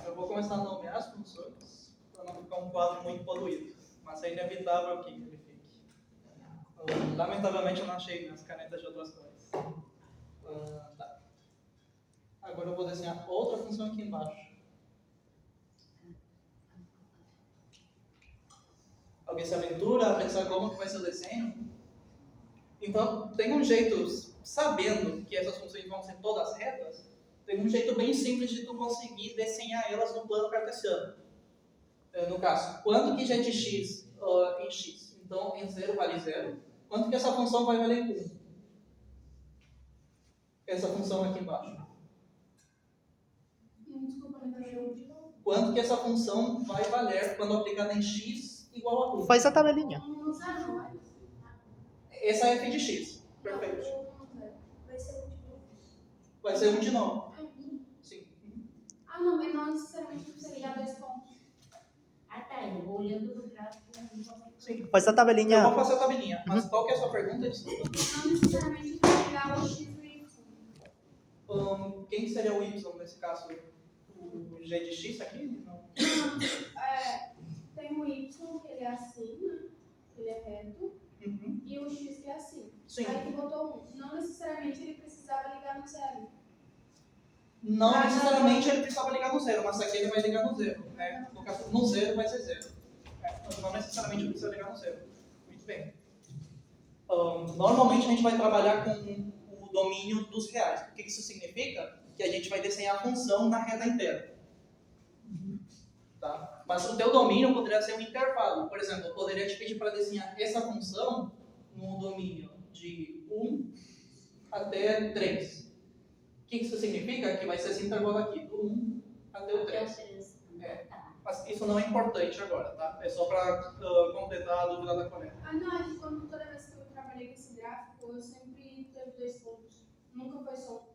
Eu vou começar a nomear as funções, para não ficar um quadro muito poluído. Mas é inevitável que ele fique. Lamentavelmente eu não achei nas canetas de outras cores. Tá. Agora eu vou desenhar outra função aqui embaixo. Alguém se aventura a pensar como que vai ser o desenho? Então, tem um jeito, sabendo que essas funções vão ser todas retas, tem um jeito bem simples de tu conseguir desenhar elas no plano cartesiano. No caso, quanto que já é de x em x? Então, em 0 vale 0. Quanto que essa função vai valer 1? Essa função aqui embaixo. Desculpa, me deu de novo. Quanto que essa função vai valer quando aplicada em x igual a 1? Faz a tabelinha. Não zero, não é? Essa é f de x. Perfeito. Vai ser o de novo. Vai ser 1 de novo. Sim. Ah, não, mas não necessariamente seria 2 pontos. Ah, tá. Eu vou olhando no gráfico. Sim. Faz a Eu tabelinha. vou fazer a tabelinha. Mas qual que é a sua pergunta? Desculpa. Não necessariamente pegar o x e o y. Quem seria o y nesse caso? O g de x aqui? Não. Tem o y, que ele é assim, né? Ele é reto. Uhum. E o x que é assim. Sim. Aí tu botou 1. Não necessariamente ele precisava ligar no zero. Não necessariamente ele precisava ligar no 0, mas aqui ele vai ligar no 0. Né? No caso, no 0 vai ser 0. Então, não necessariamente ele precisa ligar no 0. Muito bem. Normalmente a gente vai trabalhar com o domínio dos reais. O que isso significa? Que a gente vai desenhar a função na reta inteira. Tá? Mas o teu domínio poderia ser um intervalo. Por exemplo, eu poderia te pedir para desenhar essa função no domínio de 1 até 3. O que isso significa? Que vai ser esse intervalo aqui, do 1 até o 3. Mas isso não é importante agora, tá? É só para completar a dúvida da colega. Ah, não, é que toda vez que eu trabalhei com esse gráfico, eu sempre teve 2 pontos. Nunca foi só um.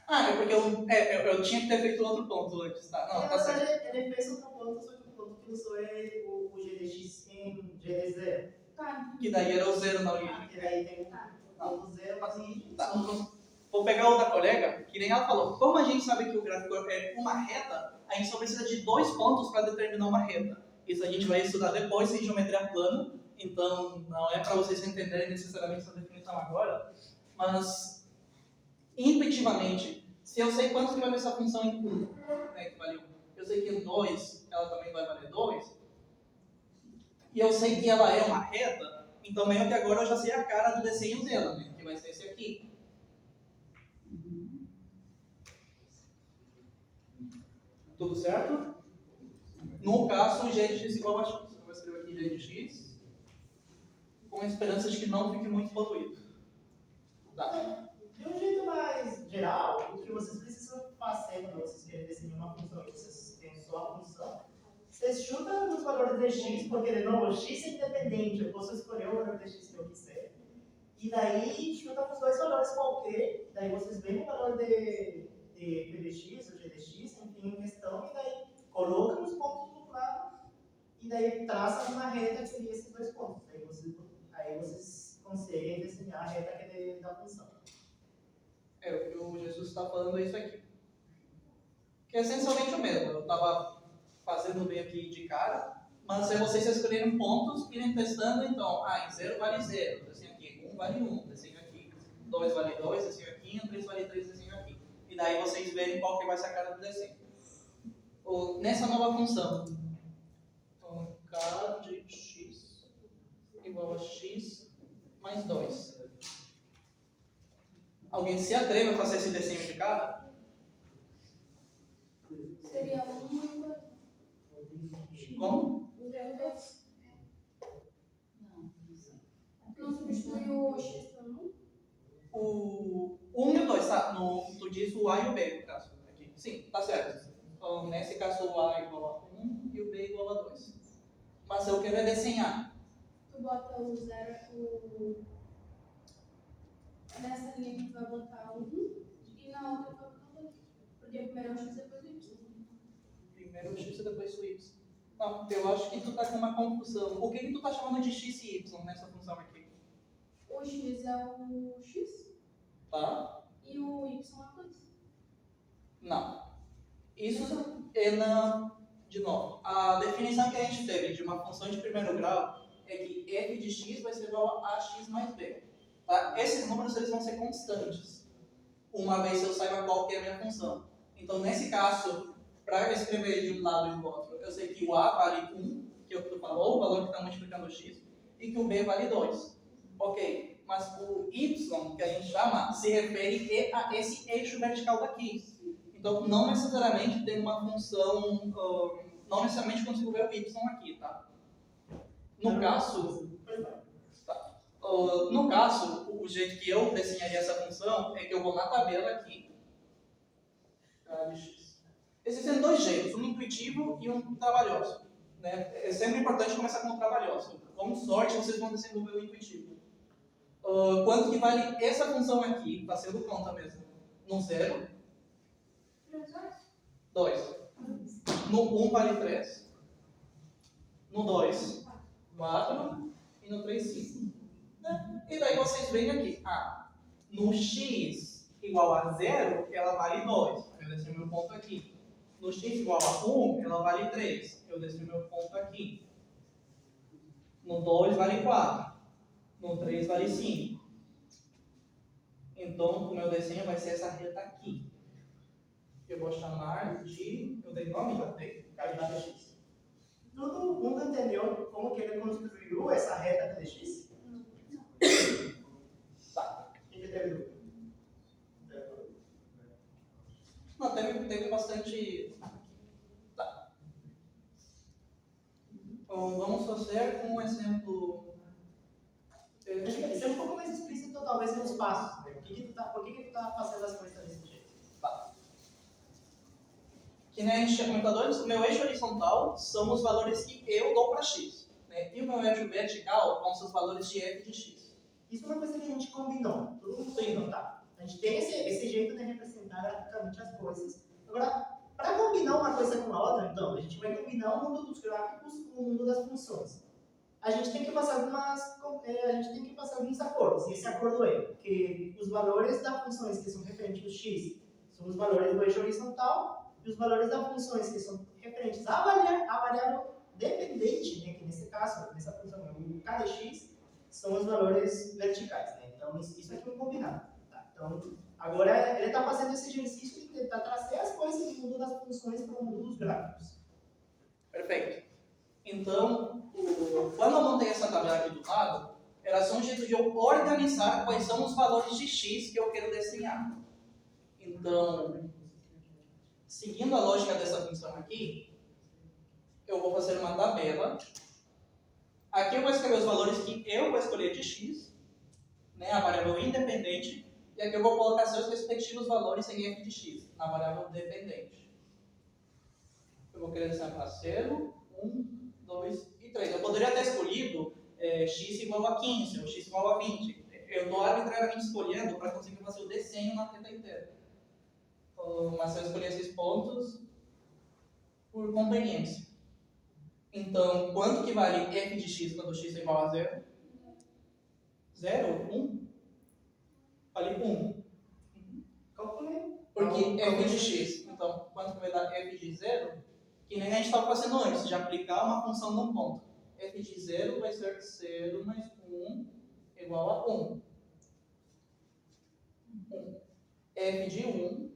Ah, é porque eu tinha que ter feito outro ponto antes, tá? Não, tá certo. Ele fez outro ponto, só que o ponto que usou é o g de x em g de 0. Tá. Que daí era o 0 na origem. E daí tem um ponto 0, mas Tá. Vou pegar o da colega, que nem ela falou. Como a gente sabe que o gráfico é uma reta, a gente só precisa de 2 pontos para determinar uma reta. Isso a gente vai estudar depois em geometria plana, então não é para vocês entenderem necessariamente essa definição agora, mas intuitivamente, se eu sei quanto que vale essa função em 1, né, que vale 1, eu sei que em 2 ela também vai valer 2, e eu sei que ela é uma reta, Então, meio que agora eu já sei a cara do desenho dela, né? Que vai ser esse aqui. Tudo certo? No caso, g de x igual a x. Eu vou escrever aqui g de x, com a esperança de que não fique muito poluído. Tá. De um jeito mais geral, o que vocês precisam fazer quando vocês querem definir uma função, vocês têm só a função, vocês chutam os valores de x, porque de novo, x é independente, eu posso escolher o valor de x que eu quiser. E daí chuta os dois valores qualquer, daí vocês veem o valor de p de x, ou g de x, enfim, em questão, e daí colocam os pontos do plano, e daí traçam uma reta que liga esses dois pontos. Aí vocês conseguem desenhar a reta que é da função. É, o que o Jesus está falando é isso aqui. Que é essencialmente o mesmo. Eu estava fazendo bem aqui de cara, mas é vocês escolherem pontos, irem testando, então, em 0 vale 0, desenho aqui, 1 vale 1, desenho aqui, 2 vale 2, desenho aqui, 3 vale 3, desenho aqui. E daí vocês verem qual que vai ser a cara do desenho. Nessa nova função, então, k de x igual a x mais 2. Alguém se atreve a fazer esse desenho de cara? Seria 1 e Como? 2. Não substitui o x por 1? O 1 e o 2, tá? Tu diz o A e o B, no caso. Aqui. Sim, tá certo. Então, nesse caso, o A igual a 1 e o B igual a 2. Mas eu quero desenhar. Tu bota o 0 nessa linha que tu vai botar 1 e na outra tu vai botar 2. Porque primeiro é o x, depois o y. Primeiro o x e depois o y. Não, eu acho que tu tá com uma confusão. O que que tu tá chamando de x e y nessa função aqui? O x é o x Tá? e o y é o 2. Não. Isso é de novo, a definição que a gente teve de uma função de primeiro grau é que f de x vai ser igual a x mais b. Tá? Esses números eles vão ser constantes, uma vez eu saiba qual que é a minha função. Então, nesse caso, para eu escrever de um lado e do outro, eu sei que o a vale 1, que é o que tu falou, o valor que está multiplicando o x, e que o b vale 2. Ok, mas o y, que a gente chama, se refere a esse eixo vertical daqui. Então, não necessariamente tem uma função, não necessariamente consigo ver o y aqui, tá? No caso, o jeito que eu desenharia essa função é que eu vou na tabela aqui, k de x. Existem dois jeitos, um intuitivo e um trabalhoso. Né? É sempre importante começar com o trabalhoso. Com sorte, vocês vão desenvolver o intuitivo. Quanto que vale essa função aqui? Fazendo conta mesmo. No 0. 2. No 1 vale 3. No 2, 4. E no 3, 5. Né? E daí vocês veem aqui. No x igual a 0, ela vale 2. Eu desci meu ponto aqui. No x igual a 1, ela vale 3. Eu desci meu ponto aqui. No 2 vale 4. No 3 vale 5. Então, o meu desenho vai ser essa reta aqui. Que eu vou chamar de... Eu dei nome? Já dei. K de x. Todo mundo entendeu como que ele construiu essa reta K de x? Tá. Quem que teve dúvida? Não, teve bastante... Tá. Então, vamos fazer um exemplo... Acho que ser um pouco mais explícito, talvez, nos passos. Né? Por que tu tá fazendo as coisas desse jeito? Tá. Que nem a gente tinha comentado antes, o meu eixo horizontal são os valores que eu dou para x. Né? E o meu eixo vertical vão ser os valores de f de x. Isso é uma coisa que a gente combinou. Todo mundo combinou, tá? A gente tem esse jeito de representar graficamente as coisas. Agora, para combinar uma coisa com a outra, então, a gente vai combinar o mundo dos gráficos com o mundo das funções. A gente tem que passar alguns acordos. E esse acordo é que os valores das funções que são referentes ao x são os valores do eixo horizontal e os valores das funções que são referentes à variável dependente, né, que nesse caso, nessa função, o k de x, são os valores verticais. Né? Então, isso aqui é um combinado. Tá? Então, agora ele está fazendo esse exercício de tentar trazer as coisas do mundo das funções para o mundo dos gráficos. Perfeito. Então, quando eu montei essa tabela aqui do lado, era só um jeito de eu organizar quais são os valores de x que eu quero desenhar. Então, seguindo a lógica dessa função aqui, eu vou fazer uma tabela. Aqui eu vou escrever os valores que eu vou escolher de x, né, a variável independente, e aqui eu vou colocar seus respectivos valores em f de x, na variável dependente. Eu vou querer desenhar 0, 1, 2 e 3. Eu poderia ter escolhido x igual a 15 ou x igual a 20. Eu estou arbitrariamente escolhendo para conseguir fazer o desenho na teta inteira. Mas eu escolhi esses pontos por conveniência. Então, quanto que vale f de x quando x é igual a 0? 0? 1? Vale 1. Calculei. Porque f de x, então, quanto que vai dar f de 0? Que nem a gente estava fazendo antes, de aplicar uma função num ponto. F de 0 vai ser 0 mais 1 igual a 1. F de 1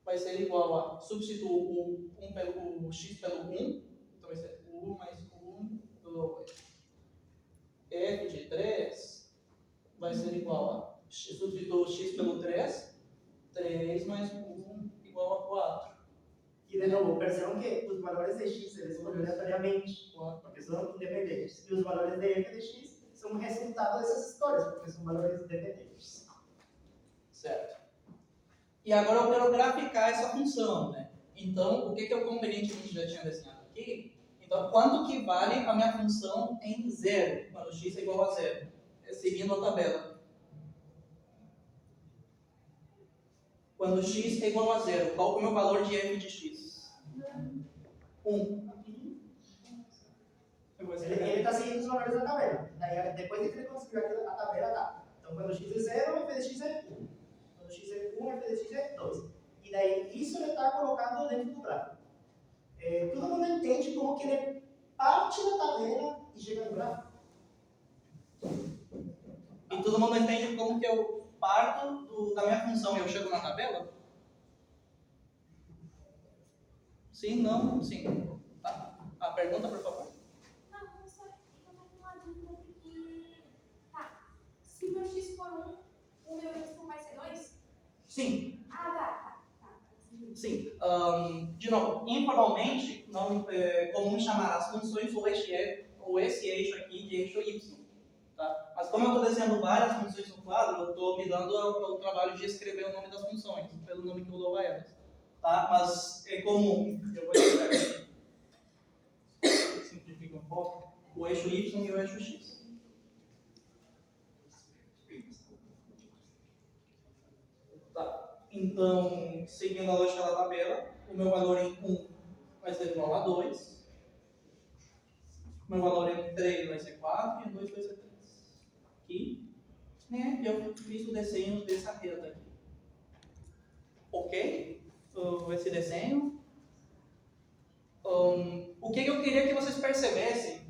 vai ser igual a, substituo o x pelo 1, então vai ser 1 mais 1, 2. F de 3 vai ser igual a, substituo o x pelo 3, 3 mais 1 igual a 4. E de novo, percebam que os valores de x eles são aleatoriamente, porque são independentes. E os valores de f de x são o resultado dessas histórias, porque são valores independentes. Certo. E agora eu quero graficar essa função, né? Então, o que eu convenientemente já tinha desenhado aqui? Então, quanto que vale a minha função em 0, quando x é igual a 0? Seguindo a tabela. Quando x é igual a 0, qual é o meu valor de f de x? 1. Ele está seguindo os valores da tabela. Daí, depois de que ele conseguiu a tabela, tá. Então, quando x é 0, f de x é 1. Quando x é 1, f de x é 2. E daí, isso ele está colocado dentro do gráfico. Todo mundo entende como que ele parte da tabela e chega no gráfico? E todo mundo entende como que eu parto da minha função e eu chego na tabela? Sim, não, sim. Tá. A pergunta, por favor. Não, professor, eu tô com uma dúvida porque. Tá. Se meu x for 1, o meu y vai ser 2? Sim. Ah, tá. Sim. De novo, informalmente, não é comum chamar as funções ou esse eixo aqui de eixo y. Tá? Mas como eu estou desenhando várias funções no quadro, eu estou me dando o trabalho de escrever o nome das funções, pelo nome que eu dou a elas. Tá? Mas é comum, eu vou escrever aqui, simplifica um pouco, o eixo y e o eixo x. Tá. Então, seguindo a lógica da tabela, o meu valor em 1 vai ser igual a 2, o meu valor em 3 vai ser 4 e em 2 vai ser 3. Aqui, né? Eu fiz o desenho dessa reta aqui. Ok? Esse desenho. O que eu queria que vocês percebessem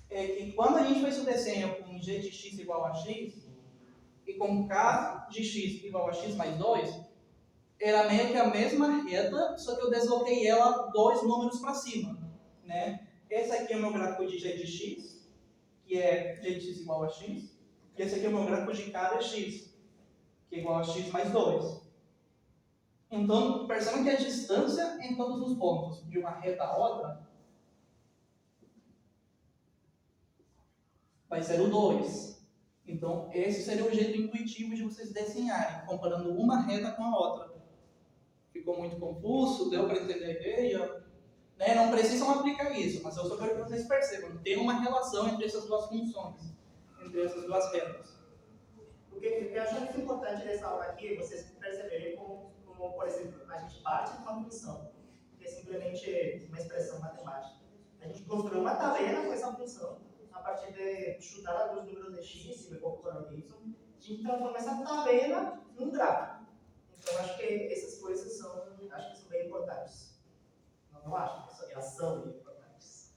é que quando a gente fez o desenho com g de x igual a x e com k de x igual a x mais 2, era meio que a mesma reta, só que eu desloquei ela 2 números para cima. Né? Esse aqui é o meu gráfico de g de x, que é g de x igual a x. E esse aqui é o meu gráfico de k de x, que é igual a x mais 2. Então, percebam que a distância em todos os pontos de uma reta a outra vai ser o 2. Então, esse seria o jeito intuitivo de vocês desenharem, comparando uma reta com a outra. Ficou muito confuso? Deu para entender a ideia? Né? Não precisam aplicar isso, mas eu só quero que vocês percebam. Tem uma relação entre essas duas funções, entre essas duas retas. O que eu acho muito importante nessa aula aqui é vocês perceberem como, por exemplo, a gente parte de uma função, que é simplesmente uma expressão matemática. A gente construiu uma tabela com essa função, a partir de chutar alguns números de x e calcular y, a gente transforma essa tabela num gráfico. Então, acho que essas coisas são bem importantes. Não acho, elas são bem importantes.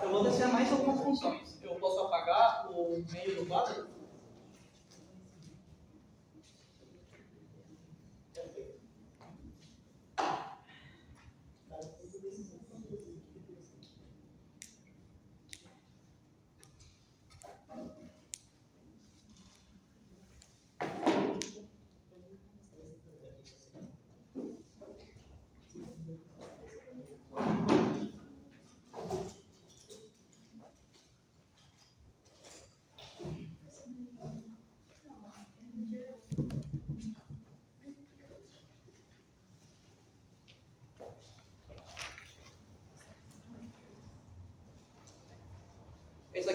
Eu vou desenhar mais algumas funções. Eu posso apagar o meio do quadro?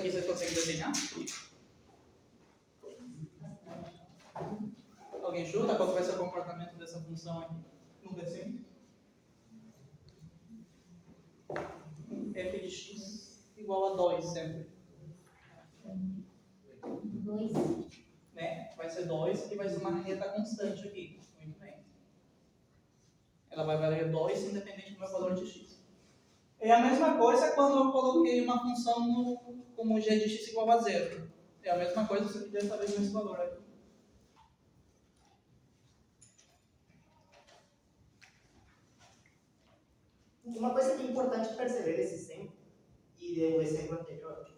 aqui vocês conseguem desenhar? Alguém chuta qual vai ser o comportamento dessa função aqui no desenho? F de x igual a 2 sempre. 2. Né? Vai ser 2 e vai ser uma reta constante aqui. Muito bem. Ela vai valer 2 independente do meu valor de x. É a mesma coisa quando eu coloquei uma função como g de x igual a 0. É a mesma coisa se eu quiser saber esse valor aqui. Uma coisa que é importante perceber nesse exemplo, e do exemplo anterior,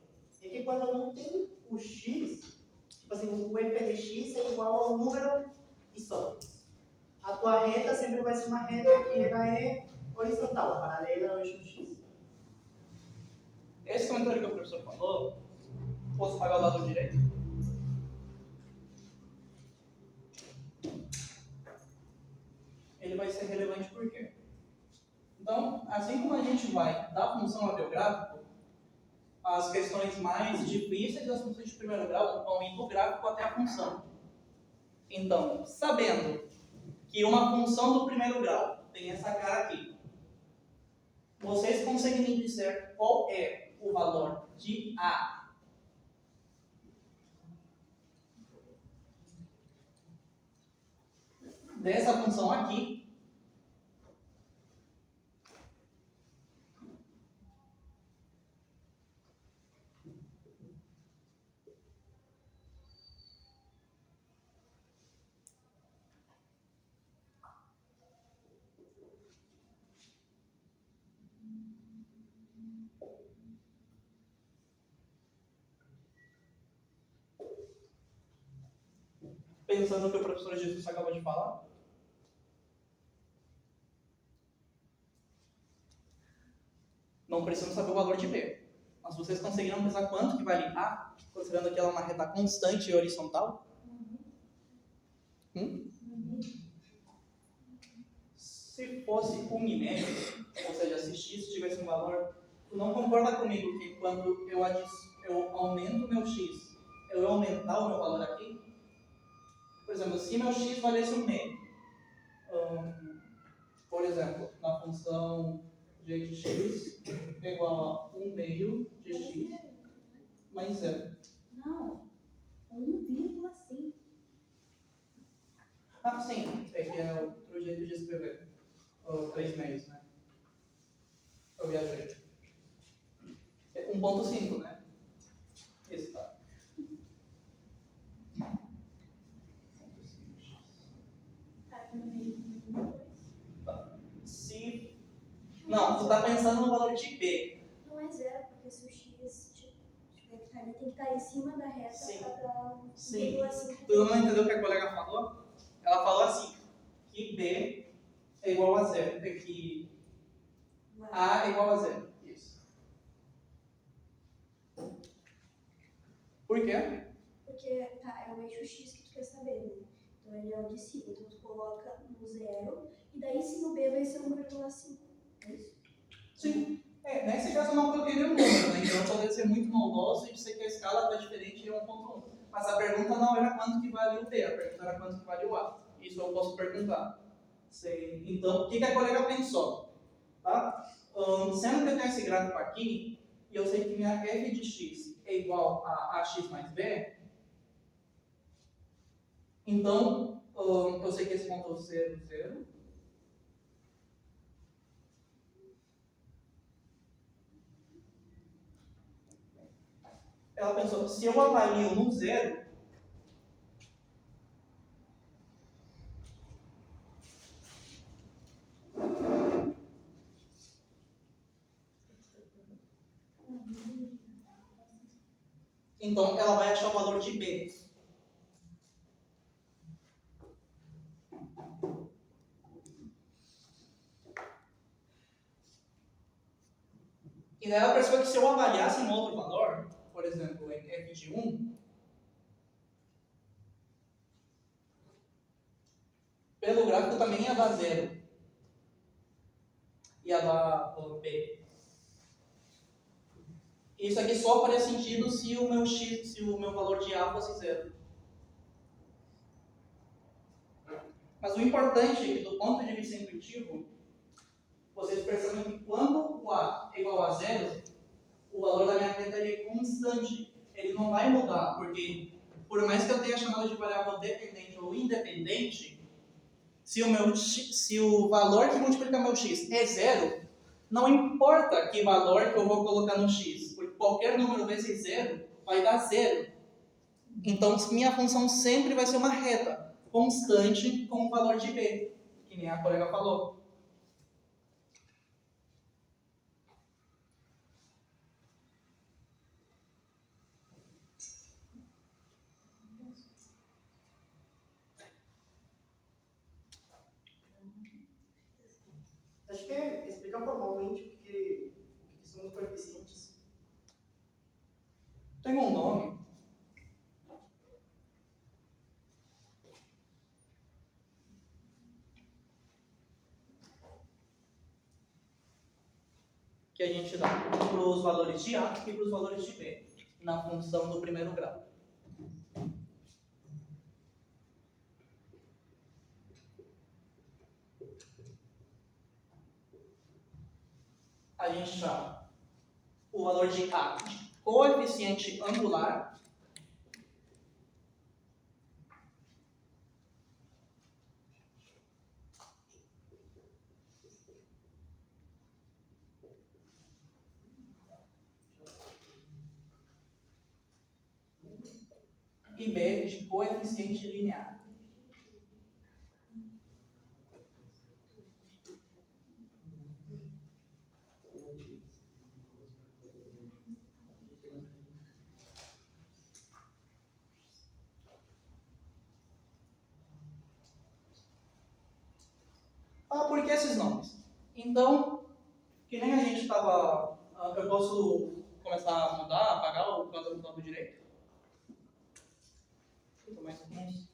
é que quando não tem o x, tipo assim, o f de x é igual ao número e só. A tua reta sempre vai ser uma reta que ela é horizontal, paralela ao eixo x. Esse comentário que o professor falou, posso pagar o lado direito? Ele vai ser relevante por quê? Então, assim como a gente vai da função até o gráfico, as questões mais difíceis das funções de primeiro grau vão ir do gráfico até a função. Então, sabendo que uma função do primeiro grau tem essa cara aqui, vocês conseguem me dizer qual é o valor de A dessa função aqui? Pensando no que o professor Jesus acabou de falar? Não precisam saber o valor de B. Mas vocês conseguiram pensar quanto que vale A, considerando que ela é uma reta constante e horizontal? Se fosse 1,5, ou seja, se x tivesse um valor, tu não concorda comigo que quando eu aumento o meu x, eu ia aumentar o meu valor aqui? Por exemplo, se meu x valesse 1,5, por exemplo, na função g de x é igual a 1,5 de x mais 0. Não, 1,5. Ah, sim, é que é outro jeito de escrever. 3 meios, né? Eu viajei. É 1,5, né? Esse tá. Se... Não, tu tá pensando no valor de B. Não é zero, porque se o x tiver que estar ali, tem que estar em cima da reta Sim. para dar Sim. 1,5. Tu não entendeu o que a colega falou? Ela falou assim, que B é igual a 0, que A é igual a 0. Isso. Por quê? Porque tá, é o eixo x que tu quer saber, né? Então ele é o de cima, então tu coloca no zero, e daí sim o b vai ser 1,5. É isso? Sim. Nesse caso eu não coloquei nenhum número, né? Então eu poderia ser muito maldoso e dizer que a escala está diferente de 1,1. Mas a pergunta não era quanto que vale o B, a pergunta era quanto que vale o A. Isso eu posso perguntar. Sim. Então, o que a colega pensou? Tá? Sendo que eu tenho esse gráfico aqui, e eu sei que minha f de x é igual a ax mais b, então eu sei que esse ponto é 0, 0. Ela pensou, se eu avalio no 0, então ela vai achar o valor de B. E daí ela percebeu que se eu avaliasse um outro valor, por exemplo, f de 1, pelo gráfico também ia dar 0. Ia dar B. Isso aqui só faria sentido se o meu valor de A fosse 0. Mas o importante é que, do ponto de vista intuitivo, vocês percebem que quando o A é igual a 0, o valor da minha reta é constante. Ele não vai mudar, porque por mais que eu tenha chamado de variável dependente ou independente, se o valor que multiplica meu x é 0, não importa que valor que eu vou colocar no x, porque qualquer número vezes 0 vai dar 0. Então, minha função sempre vai ser uma reta constante com o valor de b, que nem a colega falou. Acho que é explicar formalmente o que são os coeficientes. Tem um nome. Que a gente dá para os valores de A e para os valores de B, na função do primeiro grau. A gente chama o valor de A de coeficiente angular, e B de coeficiente linear. Por que esses nomes? Então, que nem a gente estava... Eu posso começar a mudar, apagar o quadro do lado direito? Mais ou menos.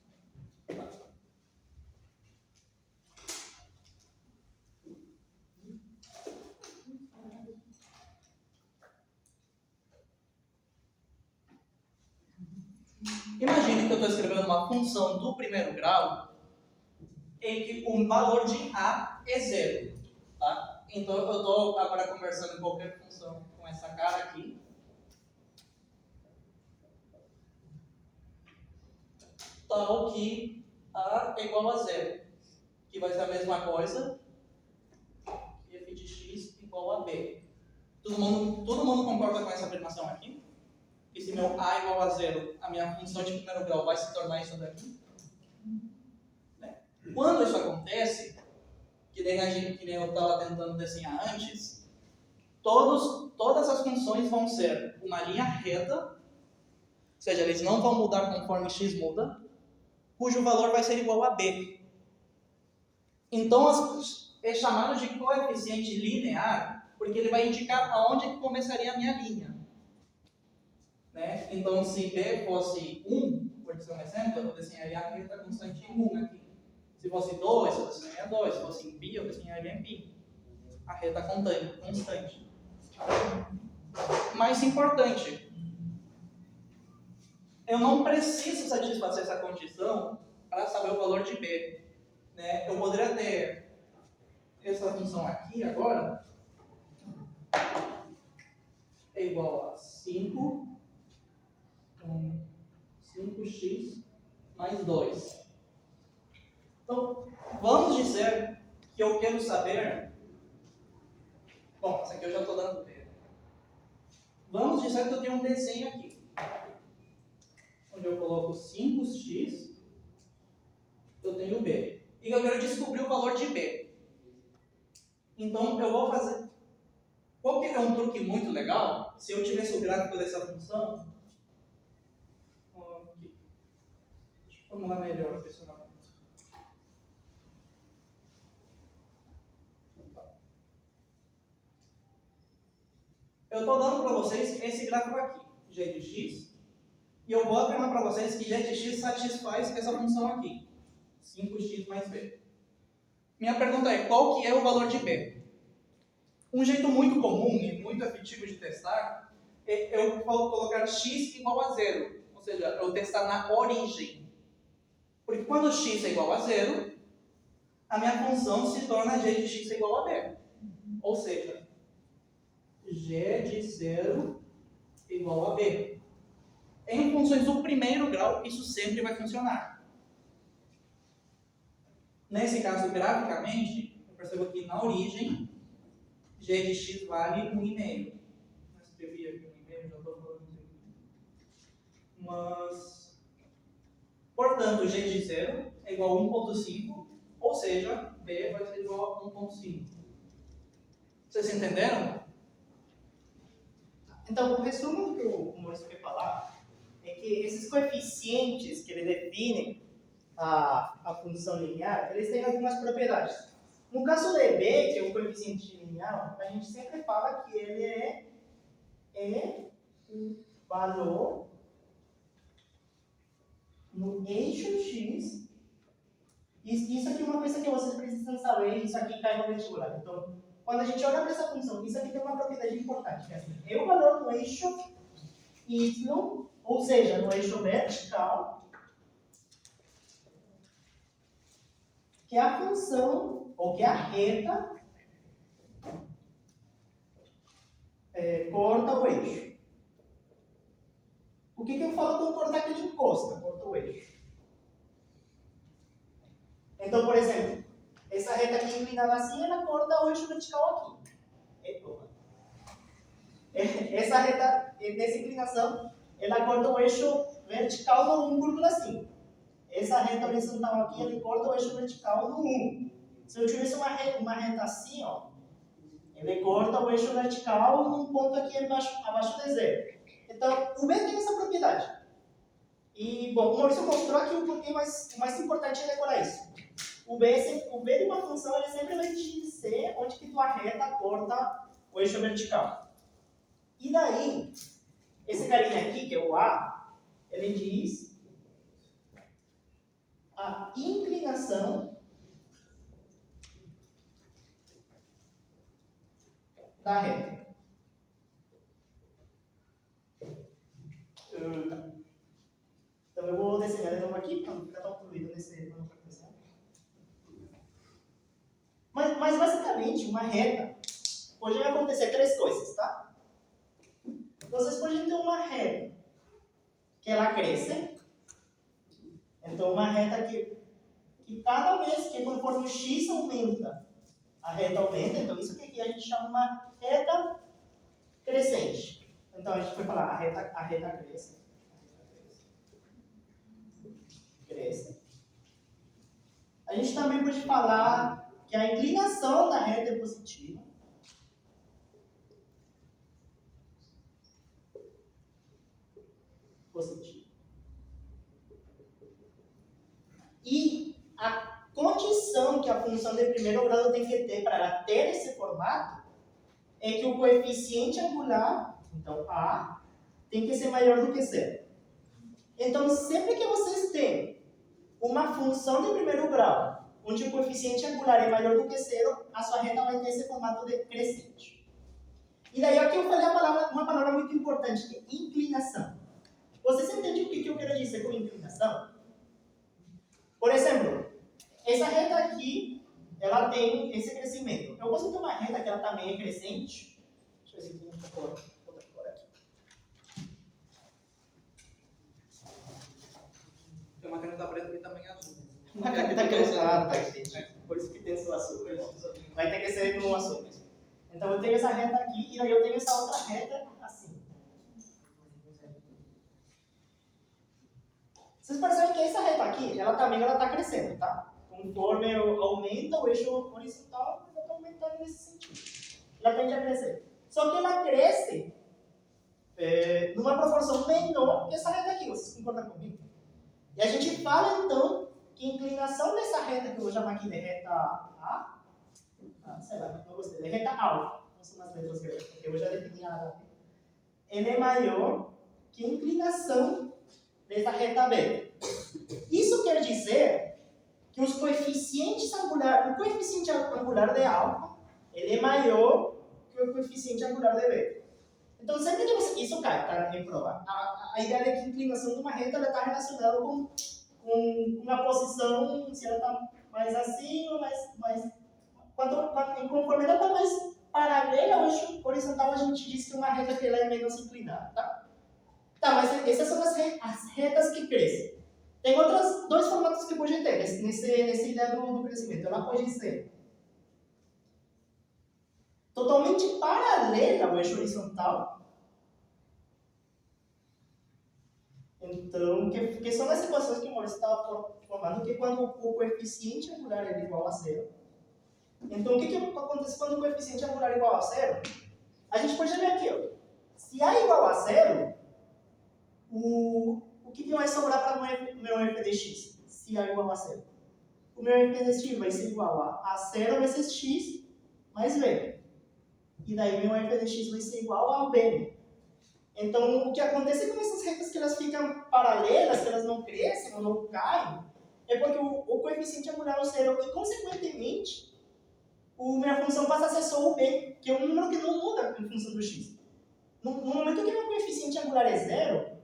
Imagine que eu estou escrevendo uma função do primeiro grau em que o valor de A é 0. Tá? Então eu estou agora conversando em qualquer função com essa cara aqui. Tal que A é igual a 0. Que vai ser a mesma coisa que f de x igual a b. Todo mundo concorda com essa afirmação aqui? Que se meu A é igual a 0, a minha função de primeiro grau vai se tornar isso daqui? Quando isso acontece, que nem eu estava tentando desenhar antes, todas as funções vão ser uma linha reta, ou seja, eles não vão mudar conforme x muda, cujo valor vai ser igual a b. Então, é chamado de coeficiente linear, porque ele vai indicar aonde que começaria a minha linha. Né? Então, se b fosse 1, por ser um exemplo, eu desenharia a reta constante 1 aqui. Se fosse 2, eu desenharia 2. Se fosse em π, eu desenharia em π. A reta constante. Mais importante, eu não preciso satisfazer essa condição para saber o valor de b. Né? Eu poderia ter essa função aqui agora é igual a 5x mais 2. Então, vamos dizer que eu quero saber... Bom, isso aqui eu já estou dando B. Vamos dizer que eu tenho um desenho aqui, onde eu coloco 5x, eu tenho B. E eu quero descobrir o valor de B. Então, eu vou fazer... Qual que é um truque muito legal? Se eu tivesse o gráfico dessa função... Aqui. Deixa eu formular melhor o questionamento. Eu estou dando para vocês esse gráfico aqui, g de x, e eu vou afirmar para vocês que g de x satisfaz essa função aqui, 5x mais b. Minha pergunta é, qual que é o valor de b? Um jeito muito comum e muito efetivo de testar eu vou colocar x igual a 0. Ou seja, eu testar na origem. Porque quando x é igual a 0, a minha função se torna g de x é igual a b. Ou seja, g de 0 igual a b. Em funções do primeiro grau, isso sempre vai funcionar. Nesse caso, graficamente, eu percebo que na origem, g de x vale 1,5. Eu escrevi aqui 1,5, já estou falando isso aqui. Mas, portanto, g de 0 é igual a 1,5, ou seja, b vai ser igual a 1,5. Vocês entenderam? Então, o resumo que o Maurício quer falar é que esses coeficientes que ele define a função linear, eles têm algumas propriedades. No caso de b, que é o coeficiente linear, a gente sempre fala que ele é o valor no eixo x. Isso aqui é uma coisa que vocês precisam saber, isso aqui cai no vestibular. Então, quando a gente olha para essa função, isso aqui tem uma propriedade importante, que é assim, é o valor no eixo y, ou seja, no eixo vertical, que a função, ou que a reta, corta o eixo. O que eu falo com cortar que ele encosta, corta o eixo? Então, por exemplo, essa reta aqui inclinada assim, ela corta o eixo vertical aqui. Essa reta, nessa inclinação, ela corta o eixo vertical no 1,5. Essa reta horizontal aqui, ela corta o eixo vertical no 1. Se eu tivesse uma reta assim, ó, ele corta o eixo vertical num ponto aqui abaixo de 0. Então, o B tem essa propriedade. E, bom, o Maurício mostrou aqui um pouquinho, mas o mais importante é decorar isso. O B de uma função, ele sempre vai te dizer onde que tua reta corta o eixo vertical. E daí, esse carinha aqui, que é o A, ele diz a inclinação da reta. Então eu vou desenhar de novo aqui, para não ficar tão fluido nesse plano para desenhar. Mas basicamente, uma reta pode acontecer 3 coisas, tá? Vocês podem ter uma reta que ela cresce. Então, uma reta que cada vez que conforme o x aumenta, a reta aumenta. Então, isso aqui a gente chama uma reta crescente. Então, a gente vai falar a reta cresce. Cresce. A gente também pode falar que a inclinação da reta é positiva. Positivo. E a condição que a função de primeiro grau tem que ter para ela ter esse formato é que o coeficiente angular, então A, tem que ser maior do que 0. Então, sempre que vocês têm uma função de primeiro grau, onde o coeficiente angular é maior do que 0, a sua reta vai ter esse formato de crescente. E daí aqui eu falei uma palavra muito importante, que é inclinação. Vocês entendem o que eu quero dizer com inclinação? Por exemplo, essa reta aqui, ela tem esse crescimento. Eu posso ter uma reta que ela também é crescente. Deixa eu ver se tem outra cor aqui. Tem uma caneta preta que também é azul. Uma caneta crescente. Ah, tá, gente. Por isso que tem esse azul. Vai ter que ser no azul mesmo. Então eu tenho essa reta aqui e daí eu tenho essa outra reta assim. Vocês percebem que essa reta aqui, ela também está crescendo, tá? Conforme aumenta o eixo horizontal, ela está aumentando nesse sentido. Ela tende a crescer. Só que ela cresce numa proporção menor que essa reta aqui. Vocês concordam comigo? E a gente fala, então, que a inclinação dessa reta, que eu vou chamar aqui de reta A, sei lá, não gostei, de reta alfa, não são as letras gregas, porque eu já defini a A, ele é maior que a inclinação dessa reta B. Isso quer dizer que o coeficiente angular de alfa, ele é maior que o coeficiente angular de B. Então, sempre que você... Isso cai, tá? Em prova. A ideia é que a inclinação de uma reta está relacionada com uma posição, se ela está mais assim ou mais... Conforme ela está mais paralela ao eixo horizontal, a gente diz que uma reta que ela é menos inclinada, tá? Tá, mas essas são as retas que crescem. Tem outros dois formatos que pode ter nessa ideia do crescimento. Ela pode ser totalmente paralela ao eixo horizontal. Então, que são as equações que o Maurício estava formando, que quando o coeficiente angular é igual a zero. Então, o que acontece quando o coeficiente angular é igual a zero? A gente pode ver aqui, ó. Se A é igual a zero, o que vai sobrar para o meu f de x? Se A é igual a zero. O meu f de x vai ser igual a zero vezes x mais b. E daí meu f de x vai ser igual a b. Então, o que acontece com essas retas que elas ficam paralelas, que elas não crescem ou não caem, é porque o coeficiente angular é zero e, consequentemente, minha função passa a ser só o b, que é um número que não muda em função do x. No momento que meu coeficiente angular é zero,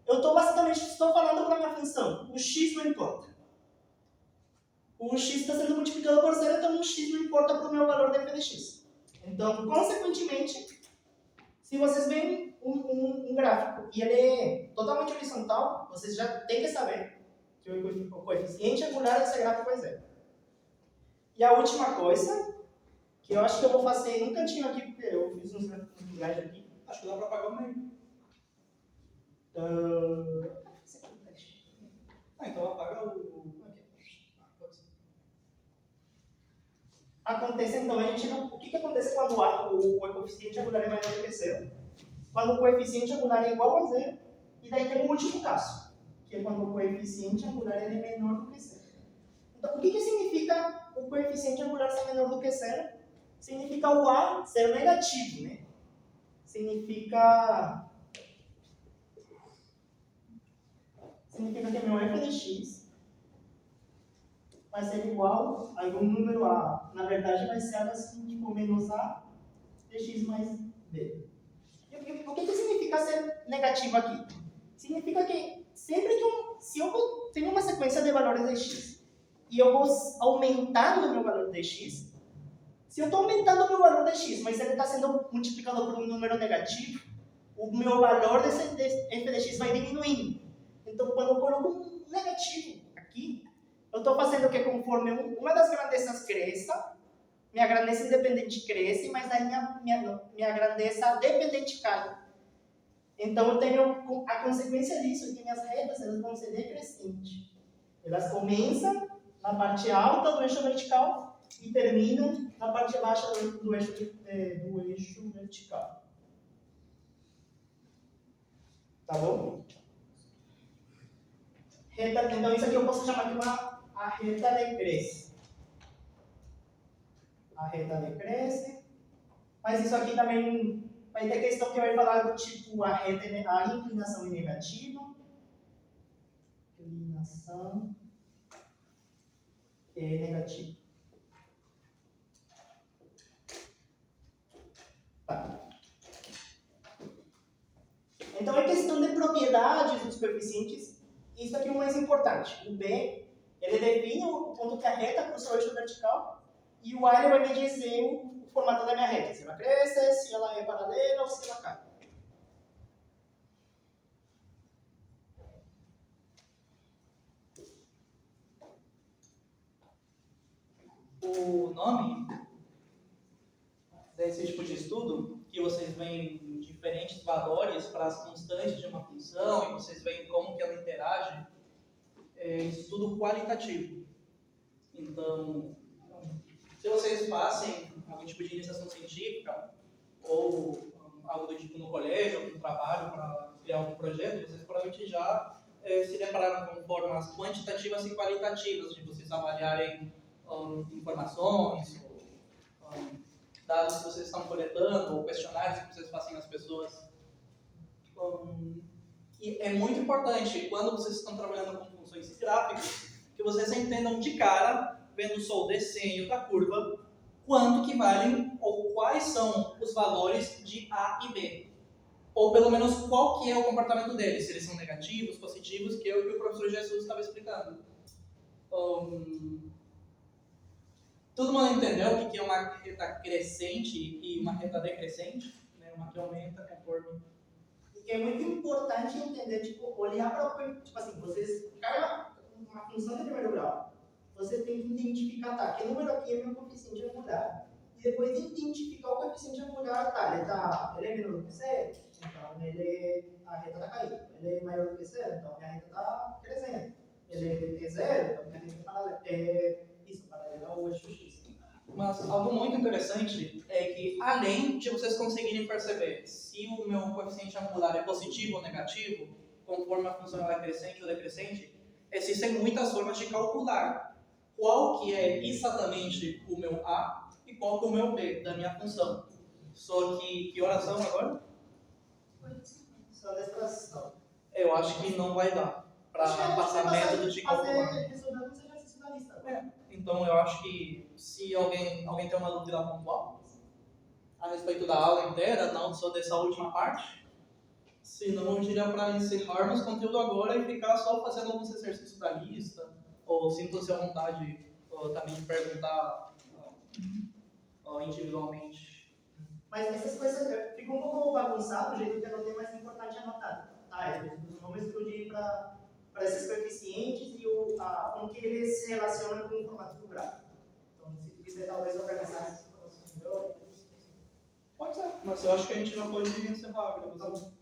eu basicamente estou falando para a minha função, o x não importa. O x está sendo multiplicado por zero, então o x não importa para o meu valor de f de x. Então, consequentemente, se vocês veem um gráfico e ele é totalmente horizontal, vocês já têm que saber que o coeficiente angular desse gráfico é zero. E a última coisa, que eu acho que eu vou fazer um cantinho aqui, porque eu fiz uns slides aqui. Acho que dá para apagar o meio. Então apaga o... Acontece, então, o que acontece quando o coeficiente angular é maior do que zero? Quando o coeficiente angular é igual a zero, e daí tem o último caso, que é quando o coeficiente angular é menor do que zero. Então, o que significa o coeficiente angular ser menor do que zero? Significa o A ser negativo, né? Significa que meu f de x vai ser igual a algum número A. Na verdade, vai ser algo assim, tipo menos A de x mais B. O que significa ser negativo aqui? Significa que sempre se eu tenho uma sequência de valores de x e eu vou aumentando o meu valor de x, se eu estou aumentando o meu valor de x, mas ele está sendo multiplicado por um número negativo, o meu valor desse f de x vai diminuindo. Então, quando eu coloco um negativo aqui, eu estou fazendo que conforme uma das grandezas cresça, minha grandeza independente cresce, mas aí minha grandeza dependente cai. Então, eu tenho a consequência disso é que minhas retas elas vão ser decrescentes. Elas começam na parte alta do eixo vertical e terminam na parte baixa do eixo vertical. Tá bom? Reta, então, isso aqui eu posso chamar de a reta decresce. A reta decresce. Mas isso aqui também vai ter questão que vai falar do tipo a inclinação é negativa. Inclinação é negativa. Tá. Então, é questão de propriedades dos coeficientes. Isso aqui é o mais importante. O B, ele define o ponto que a reta cruzou o eixo vertical, e o A ele vai me dizer o formato da minha reta. Se ela cresce, se ela é paralela ou se ela cai. O nome desse tipo de estudo, que vocês veem diferentes valores para as constantes de uma função e vocês veem como que ela interage, é estudo qualitativo. Então, se vocês passem algum tipo de iniciação científica ou algo do tipo no colégio, algum trabalho para criar algum projeto, vocês provavelmente já se depararam com formas quantitativas e qualitativas de vocês avaliarem informações, dados que vocês estão coletando, ou questionários que vocês fazem às pessoas. E é muito importante, quando vocês estão trabalhando com funções gráficas, que vocês entendam de cara, vendo só o desenho da curva, quanto que valem ou quais são os valores de A e B. ou pelo menos qual que é o comportamento deles, se eles são negativos, positivos, que é o que o professor Jesus estava explicando. Todo mundo entendeu o que é uma reta crescente e uma reta decrescente? Né? Uma que aumenta conforme... E é muito importante entender, tipo, olhar para o... Tipo assim, vocês... Uma função de primeiro grau, você tem que identificar, tá, que número aqui é meu coeficiente angular. E depois identificar o coeficiente angular, tá, ele é menor do que zero, então a reta está caindo. Ele é maior do que zero, então a reta está crescendo. Ele é zero, então a reta é isso, paralela ao eixo X. Mas algo muito interessante é que, além de vocês conseguirem perceber se o meu coeficiente angular é positivo ou negativo, conforme a função é crescente ou decrescente, existem muitas formas de calcular qual que é exatamente o meu A e qual que é o meu B da minha função. Só que horas são agora? Só da extração. Eu acho que não vai dar para passar métodos de calcular. Resolver com exercício da lista. Então eu acho que se alguém tem uma dúvida pontual a respeito da aula inteira, não só dessa última parte, senão eu diria para encerrarmos o conteúdo agora e ficar só fazendo alguns exercícios da lista, ou sinta-se à vontade também de perguntar individualmente. Mas essas coisas ficam um pouco bagunçado, o jeito que eu anotei, mas é importante anotar. Tá? Os nomes que eu di para esses coeficientes e como que eles se relacionam com o formato do gráfico. Então, se tu quiser talvez organizar essas informações melhor. Pode ser, mas eu acho que a gente já pode encerrar a gravação.